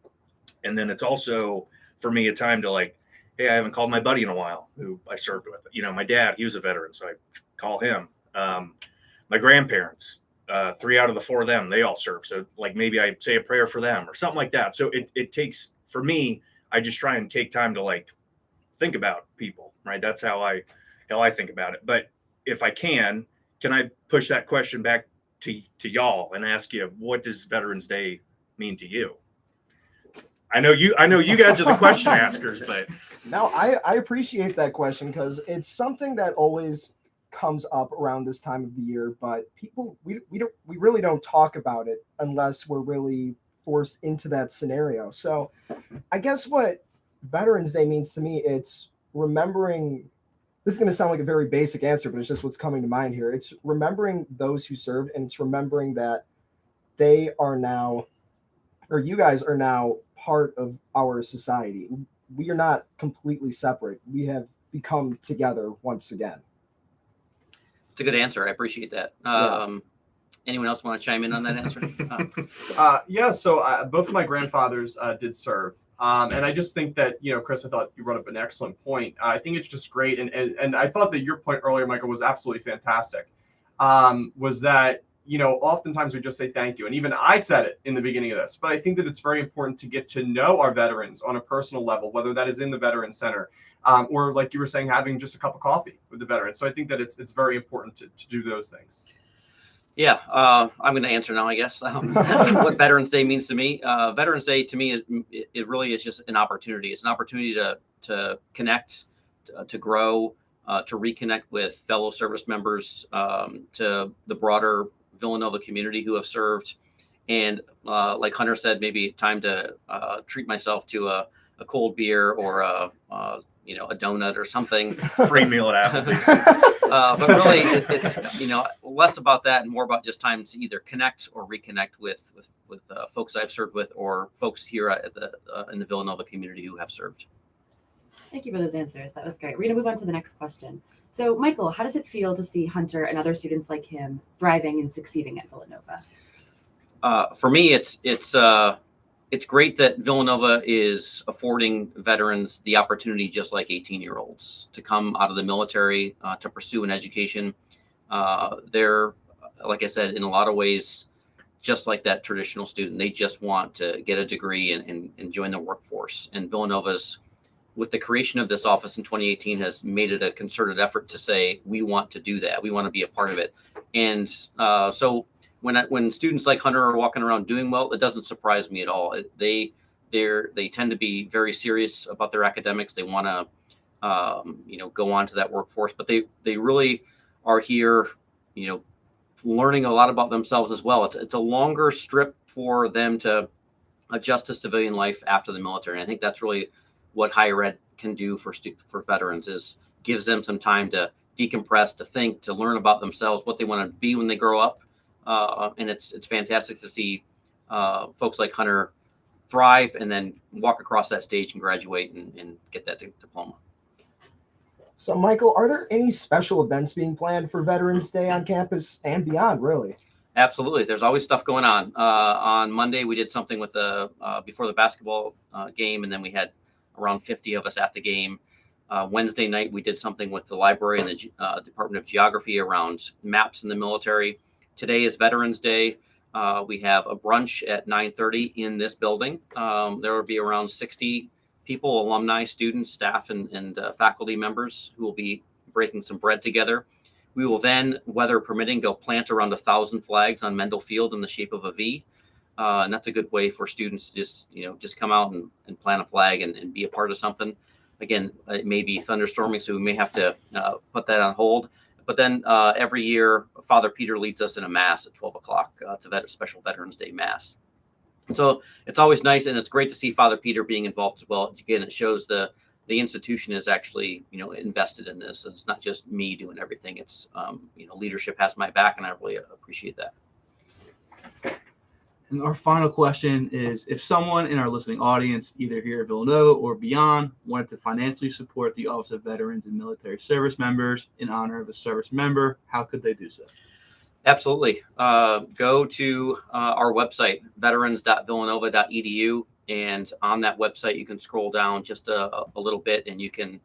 then it's also for me a time to like, hey, I haven't called my buddy in a while who I served with. My dad, he was a veteran, so I call him. My grandparents, 3 out of the 4 of them, they all served. So like maybe I say a prayer for them or something like that. So it takes, for me, I just try and take time to like think about people, right? That's how I think about it. But if I can I push that question back to y'all and ask you, what does Veterans Day mean to you? I know you guys are the question askers, but no, I appreciate that question because it's something that always comes up around this time of the year, but people we really don't talk about it unless we're really forced into that scenario. So I guess what Veterans Day means to me, it's remembering, this is going to sound like a very basic answer, but it's just what's coming to mind here. It's remembering those who served, and it's remembering that they are now, or you guys are now part of our society. We are not completely separate. We have become together once again. It's a good answer. I appreciate that. Yeah. Anyone else want to chime in on that answer? So both of my grandfathers did serve. And I just think that, Chris, I thought you brought up an excellent point. I think it's just great. And I thought that your point earlier, Michael, was absolutely fantastic. Was that, oftentimes we just say thank you. And even I said it in the beginning of this, but I think that it's very important to get to know our veterans on a personal level, whether that is in the Veterans Center or like you were saying, having just a cup of coffee with the veterans. So I think that it's very important to do those things. Yeah, I'm going to answer now, I guess. What Veterans Day means to me. Veterans Day to me, it really is just an opportunity. It's an opportunity to connect, to grow, to reconnect with fellow service members, to the broader Villanova community who have served. And like Hunter said, maybe time to treat myself to a cold beer or a donut or something. Free meal at Applebee's. But really, it's less about that and more about just time to either connect or reconnect with folks I've served with or folks here at in the Villanova community who have served. Thank you for those answers. That was great. We're going to move on to the next question. So, Michael, how does it feel to see Hunter and other students like him thriving and succeeding at Villanova? For me, it's great that Villanova is affording veterans the opportunity, just like 18-year-olds, to come out of the military, to pursue an education. They're, like I said, in a lot of ways, just like that traditional student. They just want to get a degree and join the workforce. And Villanova's, with the creation of this office in 2018, has made it a concerted effort to say, we want to do that. We want to be a part of it. And so when students like Hunter are walking around doing well, it doesn't surprise me at all. They they tend to be very serious about their academics. They want to go on to that workforce, but they really are here, learning a lot about themselves as well. It's a longer strip for them to adjust to civilian life after the military. And I think that's really what higher ed can do for veterans, is gives them some time to decompress, to think, to learn about themselves, what they want to be when they grow up. And it's fantastic to see folks like Hunter thrive and then walk across that stage and graduate and get that diploma. So, Michael, are there any special events being planned for Veterans Day on campus and beyond, really? Absolutely. There's always stuff going on. On Monday, we did something with before the basketball game, and then we had around 50 of us at the game. Wednesday night, we did something with the library and the Department of Geography around maps in the military. Today is Veterans Day. We have a brunch at 9:30 in this building. There will be around 60 people, alumni, students, staff, and faculty members who will be breaking some bread together. We will then, weather permitting, go plant around 1,000 flags on Mendel Field in the shape of a V. And that's a good way for students to just come out and plant a flag and be a part of something. Again, it may be thunderstorming, so we may have to put that on hold. But then every year, Father Peter leads us in a mass at 12 o'clock to a special Veterans Day mass. And so it's always nice, and it's great to see Father Peter being involved as well. Again, it shows the institution is actually invested in this. It's not just me doing everything. It's leadership has my back, and I really appreciate that. And our final question is, if someone in our listening audience, either here at Villanova or beyond, wanted to financially support the Office of Veterans and Military Service Members in honor of a service member, how could they do so? Absolutely. Go to our website, veterans.villanova.edu. And on that website, you can scroll down just a little bit, and you can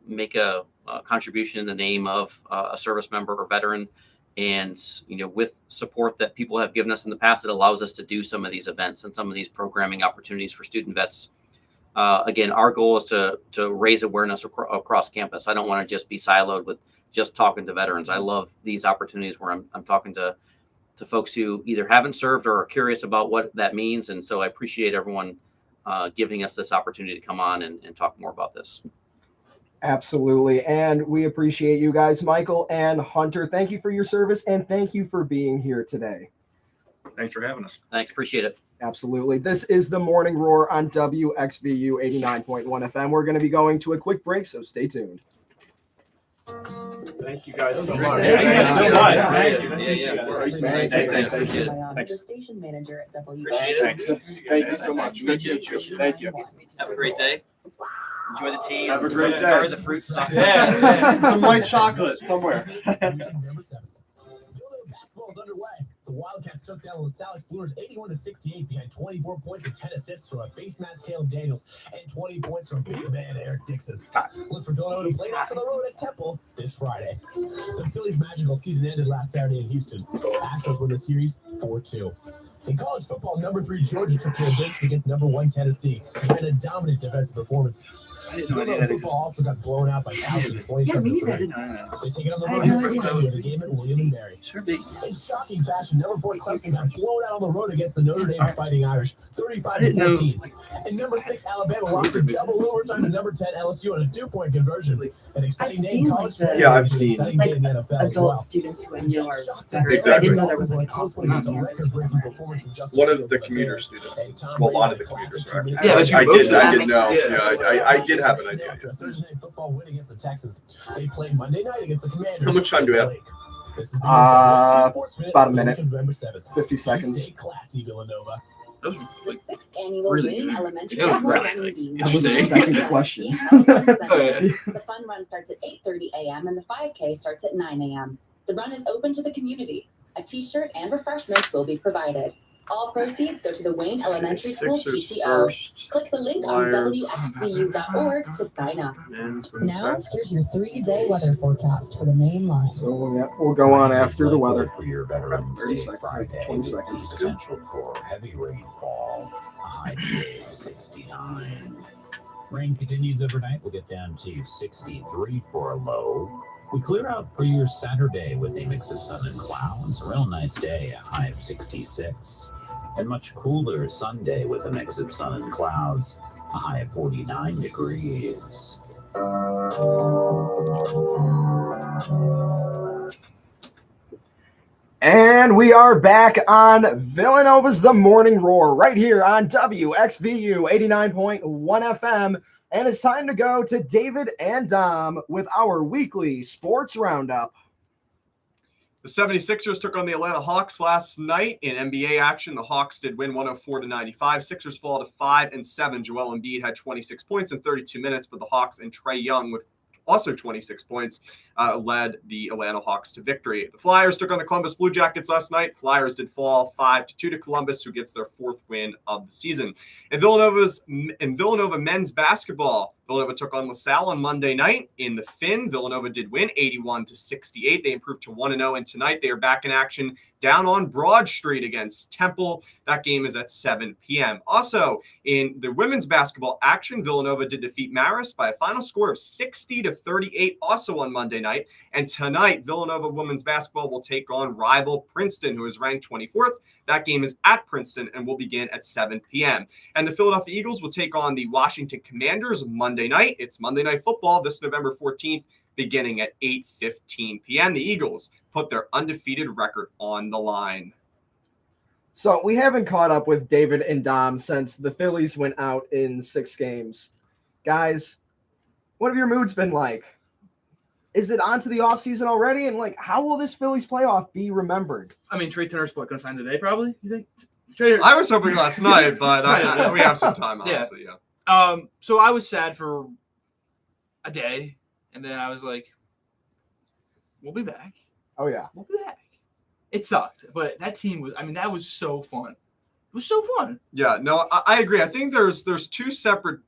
make a contribution in the name of a service member or veteran. And, with support that people have given us in the past, it allows us to do some of these events and some of these programming opportunities for student vets. Again, our goal is to raise awareness across campus. I don't want to just be siloed with just talking to veterans. I love these opportunities where I'm talking to folks who either haven't served or are curious about what that means. And so I appreciate everyone giving us this opportunity to come on and talk more about this. Absolutely. And we appreciate you guys, Michael and Hunter. Thank you for your service, and thank you for being here today. Thanks for having us. Thanks. Appreciate it. Absolutely. This is the Morning Roar on WXVU 89.1 FM. We're going to be going to a quick break, so stay tuned. Thank you guys so much. The station manager at WXVU. Appreciate it. Thanks. Thank you so much. Thank you. Thank you. Have a great day. Enjoy the tea. Have a great day. Sorry, the fruit sucks. Some white chocolate somewhere. November 7th. Villanova basketball is underway. The Wildcats took down LaSalle Explorers 81-68 behind 24 points and 10 assists from a base man Caleb Daniels and 20 points from big man Eric Dixon. Look for Villanova to play next to the road at Temple this Friday. The Phillies' magical season ended last Saturday in Houston. Astros win the series 4-2. In college football, number 3 Georgia took care of business against number 1 Tennessee behind a dominant defensive performance. Villanova football also got blown out by Towson 27-3. They take it on the road against the game at William and Mary. In shocking fashion, number 4 Clemson got blown out on the road against the Notre Dame Fighting Irish, 35-14. And number 6 Alabama lost in double overtime to number 10 LSU on a 2-point conversion. An exciting day in college. Yeah, I've seen exciting day in the NFL as adult well. students who I know are Exactly. I didn't know there was like Close close one is a record-breaking performance from Justin One of Fields the by commuter Bears. students. Well, a lot of the commuters are actually. Yeah, but you I both- did that know. makes Yeah, I did have an idea. After a Thursday night football win against the Texans, they play Monday night against the Commanders. How much time do we have? This is the Sports Minute about a for minute. November 7th. 50 seconds. Stay classy, Villanova. That was The like, 6th annual really Wayne good. Elementary It was School really, Running like, Bee. I wasn't Interesting. expecting the question. The fun run starts at 8:30 a.m. and the 5K starts at 9 a.m. The run is open to the community. A t-shirt and refreshments will be provided. All proceeds go to the Wayne Elementary School Sixers PTO. first. Click the link on Flyers. wxvu.org to sign up. Men's, women's Now, basketball. here's your 3-day weather forecast for the main line. So yeah, we'll go on after the weather. For your Veterans 30 Day seconds, Friday, 20 with seconds. the potential for heavy rainfall, a high today of 69. Rain continues overnight. We'll get down to 63 for a low. We clear out for your Saturday with a mix of sun and clouds. A real nice day, a high of 66. and much cooler Sunday with a mix of sun and clouds. A high of 49 degrees. And we are back on Villanova's The Morning Roar right here on WXVU 89.1 FM. And it's time to go to David and Dom with our weekly sports roundup. The 76ers took on the Atlanta Hawks last night in NBA action. The Hawks did win 104-95. Sixers fall to 5-7. Joel Embiid had 26 points in 32 minutes, but the Hawks and Trae Young with also 26 points led the Atlanta Hawks to victory. The Flyers took on the Columbus Blue Jackets last night. Flyers did fall 5-2 to Columbus, who gets their 4th win of the season. In Villanova men's basketball, Villanova took on LaSalle on Monday night in the Finn. Villanova did win 81-68. They improved to 1-0, and tonight they are back in action down on Broad Street against Temple. That game is at 7 p.m. Also, in the women's basketball action, Villanova did defeat Marist by a final score of 60-38, also on Monday night. And tonight, Villanova women's basketball will take on rival Princeton, who is ranked 24th. That game is at Princeton and will begin at 7 p.m. And the Philadelphia Eagles will take on the Washington Commanders Monday night. It's Monday Night Football this November 14th, beginning at 8:15 p.m. The Eagles put their undefeated record on the line. So we haven't caught up with David and Dom since the Phillies went out in 6 games. Guys, what have your moods been like? Is it on to the offseason already? And, how will this Phillies playoff be remembered? I mean, Trey Turner's going to sign today, probably, you think? Trey, I was hoping last night, but we have some time, honestly, yeah. So I was sad for a day, and then I was like, we'll be back. Oh, yeah. We'll be back. It sucked, but that team was, that was so fun. It was so fun. Yeah, no, I agree. I think there's 2 separate,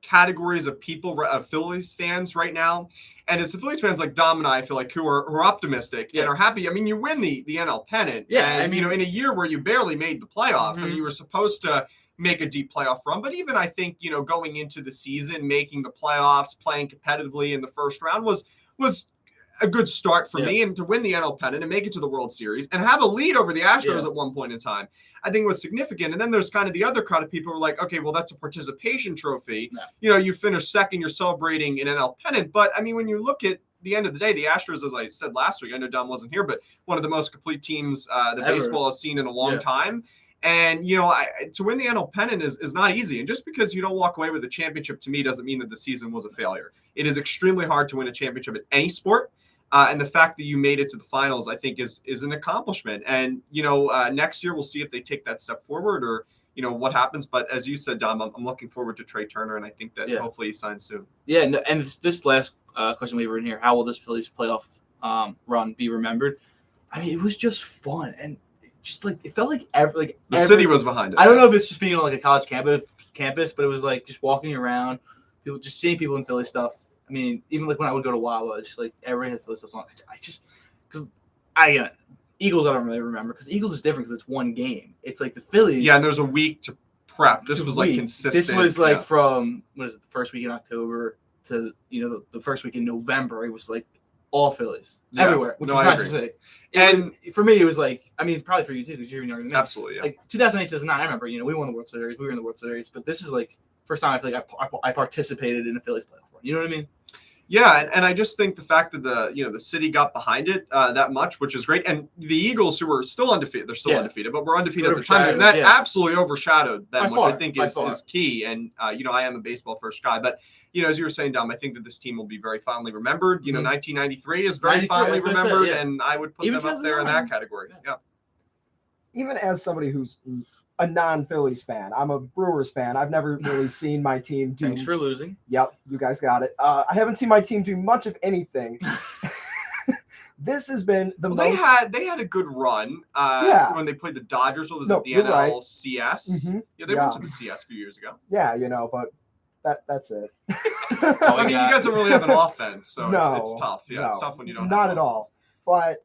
categories of people, of Phillies fans right now. And it's the Phillies fans like Dom and I feel like who are optimistic and are happy. I mean, you win the NL pennant. Yeah. And, in a year where you barely made the playoffs, you were supposed to make a deep playoff run. But even I think, going into the season, making the playoffs, playing competitively in the first round was a good start for me. And to win the NL pennant and make it to the World Series and have a lead over the Astros at one point in time, I think was significant. And then there's kind of the other crowd of people who are like, okay, well, that's a participation trophy. No. You finish second, you're celebrating an NL pennant. But when you look at the end of the day, the Astros, as I said last week, I know Dom wasn't here, but one of the most complete teams that baseball has seen in a long time. And, to win the NL pennant is not easy. And just because you don't walk away with a championship, to me, doesn't mean that the season was a failure. It is extremely hard to win a championship at any sport. And the fact that you made it to the finals, I think, is an accomplishment. And, next year we'll see if they take that step forward or, what happens. But as you said, Dom, I'm looking forward to Trey Turner, and I think that hopefully he signs soon. Yeah, no, and this last question we were in here, how will this Phillies playoff run be remembered? It was just fun. And just it felt like the city was behind it. I don't know if it's just being on a college campus, but it was just walking around, people just seeing people in Philly stuff. Even when I would go to Wawa, just everybody had Philly stuff on. Eagles I don't really remember because Eagles is different because it's one game. It's the Phillies. Yeah, and there's a week to prep. This was consistent. This was from the first week in October to the first week in November. It was all Phillies everywhere, which was nice to see. And for me, it was probably for you too because you're younger than me. Absolutely, yeah. 2008, 2009. I remember we won the World Series. We were in the World Series, but this is first time I feel like I participated in a Phillies playoff run. You know what I mean? Yeah, and I just think the fact that the city got behind it that much, which is great, and the Eagles, who were still undefeated, they're still undefeated, but we're undefeated at the time, and that absolutely overshadowed them, which I think is key. And I am a baseball first guy, but as you were saying, Dom, I think that this team will be very fondly remembered. 1993 is very fondly remembered, and I would put them up there in that category. Yeah. Even as somebody who's a non-Phillies fan, I'm a Brewers fan. I've never really seen my team do. Thanks for losing. Yep, you guys got it. I haven't seen my team do much of anything. This has been the most. They had a good run. When they played the Dodgers, what was it? The NLCS. Mm-hmm. Yeah, they went to the CS a few years ago. Yeah, but that's it. You guys don't really have an offense, so it's tough. Yeah, it's tough when you don't. Not at all. But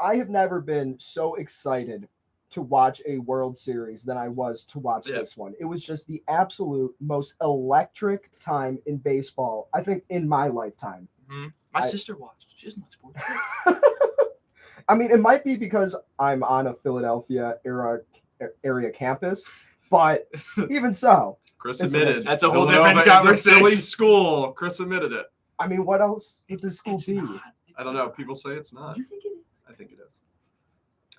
I have never been so excited to watch a World Series than I was to watch this one. It was just the absolute most electric time in baseball, I think, in my lifetime. Mm-hmm. My sister watched. She doesn't watch sports. It might be because I'm on a Philadelphia era area campus. But even so, Chris It's- admitted. That's a whole Villanova different is a Philly conversation. school. Chris admitted it. I mean, what else would the school It's be? not. I don't know. People say it's not. You think it is? I think it is.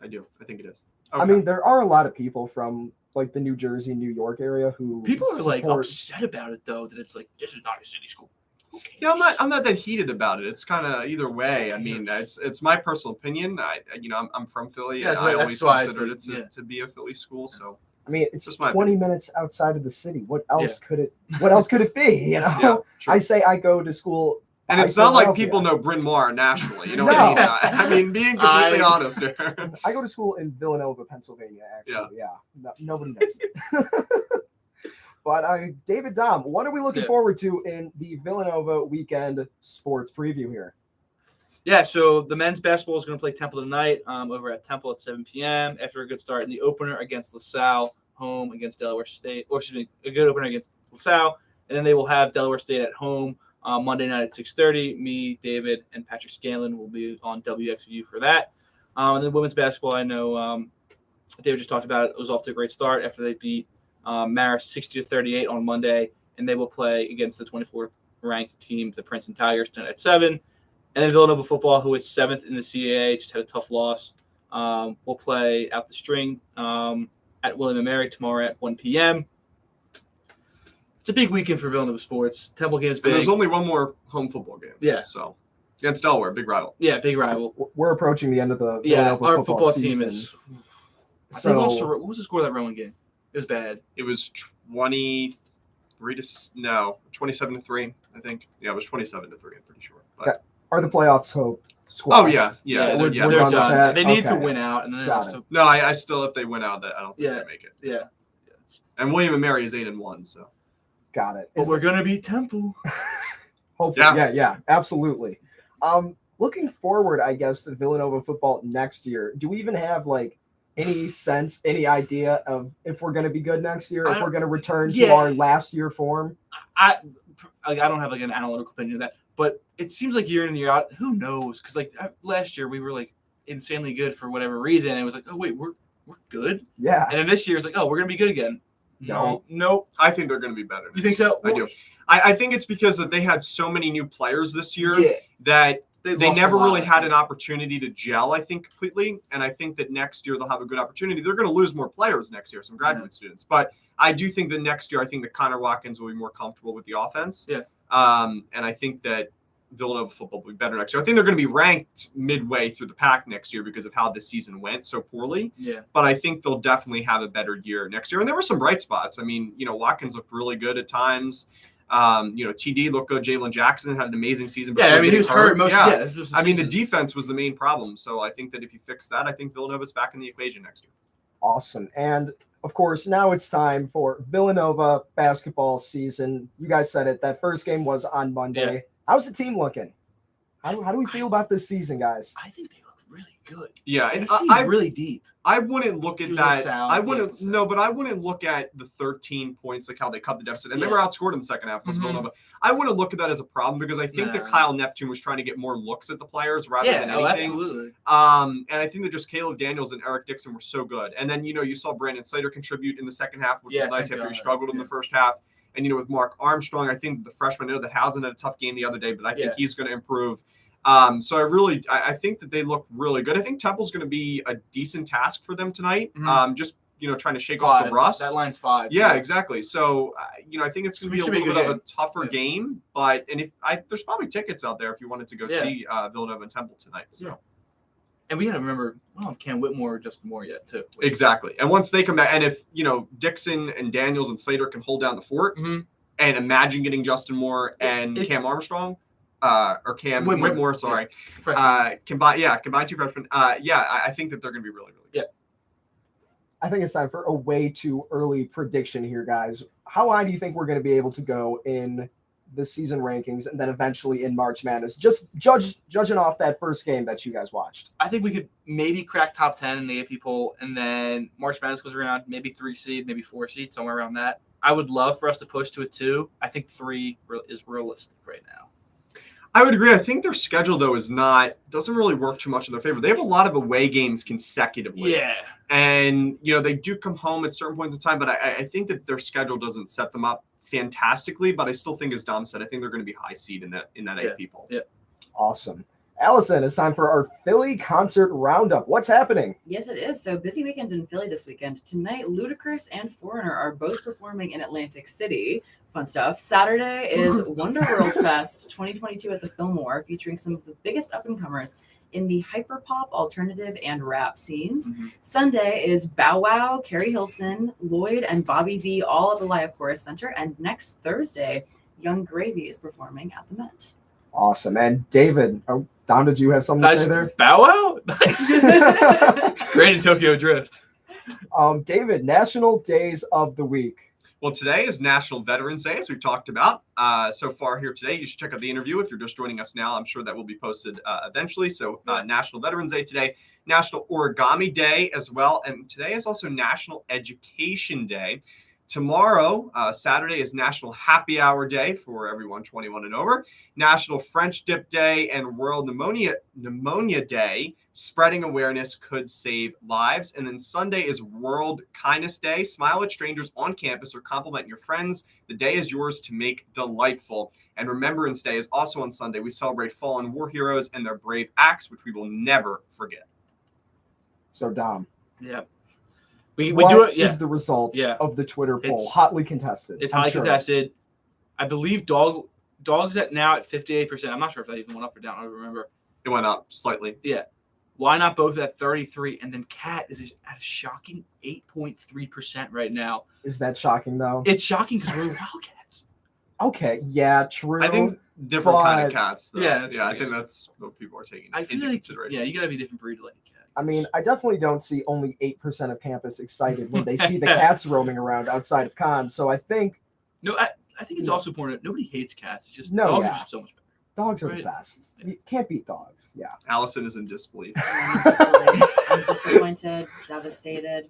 I do. I think it is. I mean, there are a lot of people from like the New Jersey, New York area who People are like support- upset about it though. That it's like this is not a city school. Who cares? yeah, I'm not that heated about it. It's kind of either way. I mean, it's my personal opinion. I'm from Philly, Yeah, and that's I why- always that's why considered it's it like- to be a Philly school. So I mean, it's Just my 20 minutes outside of the city. What else could it? What else could it be? You know, yeah, true. I say I go to school, and by it's not like Philadelphia. people know Bryn Mawr nationally. You know what I mean? No. I mean, being completely honest here. I go to school in Villanova, Pennsylvania. Actually, yeah, nobody knows. But David Dom, what are we looking Yeah. forward to in the Villanova weekend sports preview here? Yeah, so the men's basketball is going to play Temple tonight over at Temple at 7 p.m. after a good start in the opener against LaSalle, home against Delaware State, or excuse me, a good opener against LaSalle. And then they will have Delaware State at home Monday night at 6:30. Me, David, and Patrick Scanlon will be on WXVU for that. And then women's basketball, I know David just talked about it. It was off to a great start after they beat Marist 60-38 on Monday, and they will play against the 24th ranked team, the Princeton Tigers, tonight at 7. And then Villanova football, who is 7th in the CAA, just had a tough loss. Will play out the string at William & Mary tomorrow at 1 p.m. It's a big weekend for Villanova sports. Temple game's But there's big. only one more home football game. Yeah. So against Delaware, big rival. Yeah, big rival. We're approaching the end of the Yeah, Villanova our football football season. team is. They lost to- So what was the score of that Rowan game? It was bad. It was 27-3. I think. Yeah, it was 27-3. I'm pretty sure. But, Okay. Are the playoffs hope squashed? oh yeah, yeah. they're, yeah, they're done with done. that? They need to Okay. win out, and then Got also, No, I still, if they win out, I don't think Yeah. they make it. yeah. And William & Mary is 8-1. So Got it. But Is we're it- gonna beat Temple. Hopefully, Yeah. yeah, absolutely. Looking forward, I guess, to Villanova football next year. Do we even have like any sense, any idea of if we're going to be good next year? If I- we're going to return to yeah. our last year form? I don't have like an analytical opinion of that, but it seems like year in and year out, who knows? Because like last year we were like insanely good for whatever reason, and it was like, oh wait, we're good, Yeah, and then this year it's like, oh, we're gonna be good again. No, nope. I think they're going to be better. You think so? I do. I think it's because that they had so many new players this year Yeah. that they lost a never lot. really had an opportunity to gel, I think, completely. And I think that next year they'll have a good opportunity. They're going to lose more players next year, some graduate students. But I do think that next year, I think that Connor Watkins will be more comfortable with the offense. Yeah. And I think that Villanova football will be better next year. I think they're going to be ranked midway through the pack next year because of how this season went so poorly. Yeah. But I think they'll definitely have a better year next year. And there were some bright spots. I mean, Watkins looked really good at times. TD looked good. Jalen Jackson had an amazing season. Yeah, before I mean he was getting hurt most. Yeah. Yeah, it was just I mean, the season. defense was the main problem. So I think that if you fix that, I think Villanova's back in the equation next year. awesome. And of course, now it's time for Villanova basketball season. You guys said it. That first game was on Monday. Yeah. How's the team looking? How do we feel about this season, guys? I think they look really good. Yeah, They and seem I really deep. I wouldn't look at It was that. LaSalle. I Yeah, wouldn't it was no, but I wouldn't look at the 13 points, like how they cut the deficit, and they Yeah. were outscored in the second half. Plus Mhm. Villanova. I wouldn't look at that as a problem because I think that Nah. Kyle Neptune was trying to get more looks at the players rather than Yeah, oh, anything. absolutely. And I think that just Caleb Daniels and Eric Dixon were so good. And then you saw Brandon Slater contribute in the second half, which Yeah, was nice thank after he God. struggled in the Yeah. first half. And with Mark Armstrong, I think the freshman, I know that Housen had a tough game the other day, but I think Yeah. he's going to improve. So I think that they look really good. I think Temple's going to be a decent task for them tonight. Mhm. Just trying to shake off the Five. rust. That line's 5. Yeah, exactly. So I think it's going to be a Should be a little good bit of a tougher Yeah. game. But there's probably tickets out there if you wanted to go Yeah. see Villanova and Temple tonight. So. Yeah. And we got to remember, we don't have Cam Whitmore or Justin Moore yet, too. Exactly. And once they come back, and if Dixon and Daniels and Slater can hold down the fort, Mhm. and imagine getting Justin Moore and Cam Armstrong, or Cam Whitmore, sorry, combine two freshmen. I think that they're going to be really, really good. I think it's time for a way too early prediction here, guys. How high do you think we're going to be able to go in the season rankings and then eventually in March Madness? Just judging off that first game that you guys watched. I think we could maybe crack top 10 in the AP poll, and then March Madness goes around, maybe 3 seed, maybe 4 seed, somewhere around that. I would love for us to push to a 2. I think 3 is realistic right now. I would agree. I think their schedule though doesn't really work too much in their favor. They have a lot of away games consecutively. Yeah. And, they do come home at certain points in time, but I think that their schedule doesn't set them up fantastically. But I still think, as Dom said, I think they're going to be high seed in that 8 people. Yeah. Awesome. Allison, it's time for our Philly concert roundup. What's happening? Yes, it is. So busy weekend in Philly this weekend. Tonight, Ludacris and Foreigner are both performing in Atlantic City. Fun stuff. Saturday is Wonder World Fest 2022 at the Fillmore, featuring some of the biggest up-and-comers in the hyperpop, alternative, and rap scenes. Mm-hmm. Sunday is Bow Wow, Carrie Hilson, Lloyd, and Bobby V, all at the Laya Chorus Center. And next Thursday, Young Gravy is performing at the Met. Awesome. And David, Dom, did you have something to say there? Bow Wow? Nice. Great in Tokyo Drift. David, National Days of the Week. Well, today is National Veterans Day, as we've talked about so far here today. You should check out the interview if you're just joining us now. I'm sure that will be posted eventually. So National Veterans Day today, National Origami Day as well. And today is also National Education Day. Tomorrow, Saturday, is National Happy Hour Day for everyone 21 and over, National French Dip Day, and World Pneumonia Day. Spreading awareness could save lives. And then Sunday is World Kindness Day. Smile at strangers on campus or compliment your friends. The day is yours to make delightful. And Remembrance Day is also on Sunday. We celebrate fallen war heroes and their brave acts, which we will never forget. So, Dom. Yeah. We what do it. Yeah. is the results of the Twitter poll? It's Hotly contested. It's I'm highly sure. contested. I believe dogs at 58%. I'm not sure if that even went up or down. I don't remember. It went up slightly. Yeah. Why not both at 33? And then Cat is at a shocking 8.3% right now. Is that shocking, though? It's shocking because we're Wildcats. Okay, yeah, true. I think different kind of but- cats. Though. Yeah, that's I true. think that's what people are taking I into feel like, consideration. yeah, you got to be a different breed to like a cat. I mean, I definitely don't see only 8% of campus excited when they see the cats roaming around outside of cons. So I think No, I think it's also important. Nobody hates cats. It's just No, dogs yeah. are just so much better. dogs are Right. the best. You can't beat dogs. Yeah. Allison is in disbelief. I'm disappointed, devastated.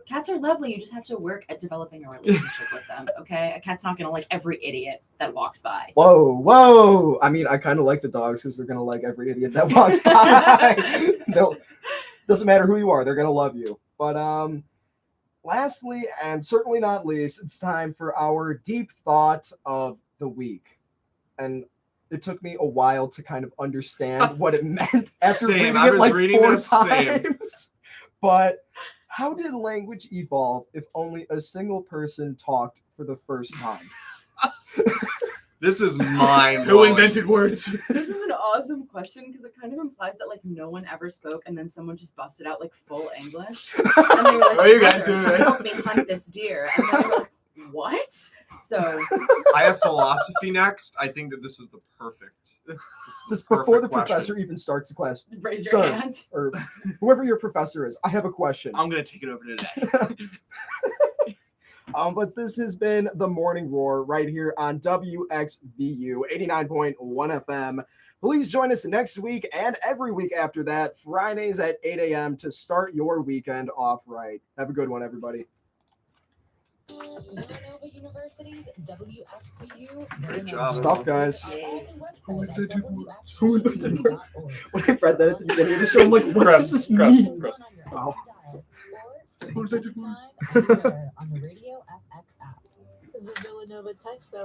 Cats are lovely. You just have to work at developing a relationship with them, okay? A cat's not going to like every idiot that walks by. Whoa. I mean, I kind of like the dogs because they're going to like every idiot that walks by. Doesn't matter who you are, they're going to love you. But lastly, and certainly not least, it's time for our deep thought of the week. And it took me a while to kind of understand what it meant after Same. reading I it was like reading 4 this, same. times. But how did language evolve if only a single person talked for the first time? This is mind Who invented words? This is an awesome question because it kind of implies that like no one ever spoke and then someone just busted out like full English. And they were like, Oh, you guys "Mother, do it. help me hunt this deer." And they were like, what? So I have philosophy next. I think that this is the perfect. Just before the perfect professor question. even starts the class, raise your Sir, hand. or whoever your professor is, I have a question. I'm going to take it over today. But this has been the Morning Roar right here on WXVU 89.1 FM. Please join us next week and every week after that, Fridays at 8 a.m. to start your weekend off right. Have a good one, everybody. Villanova University's WXVU. Great job. Stuff, guys. Who When I read that at the beginning of the show, I'm like, what does this mean? Wow. On the Radio FX app. The Villanova Text Zone.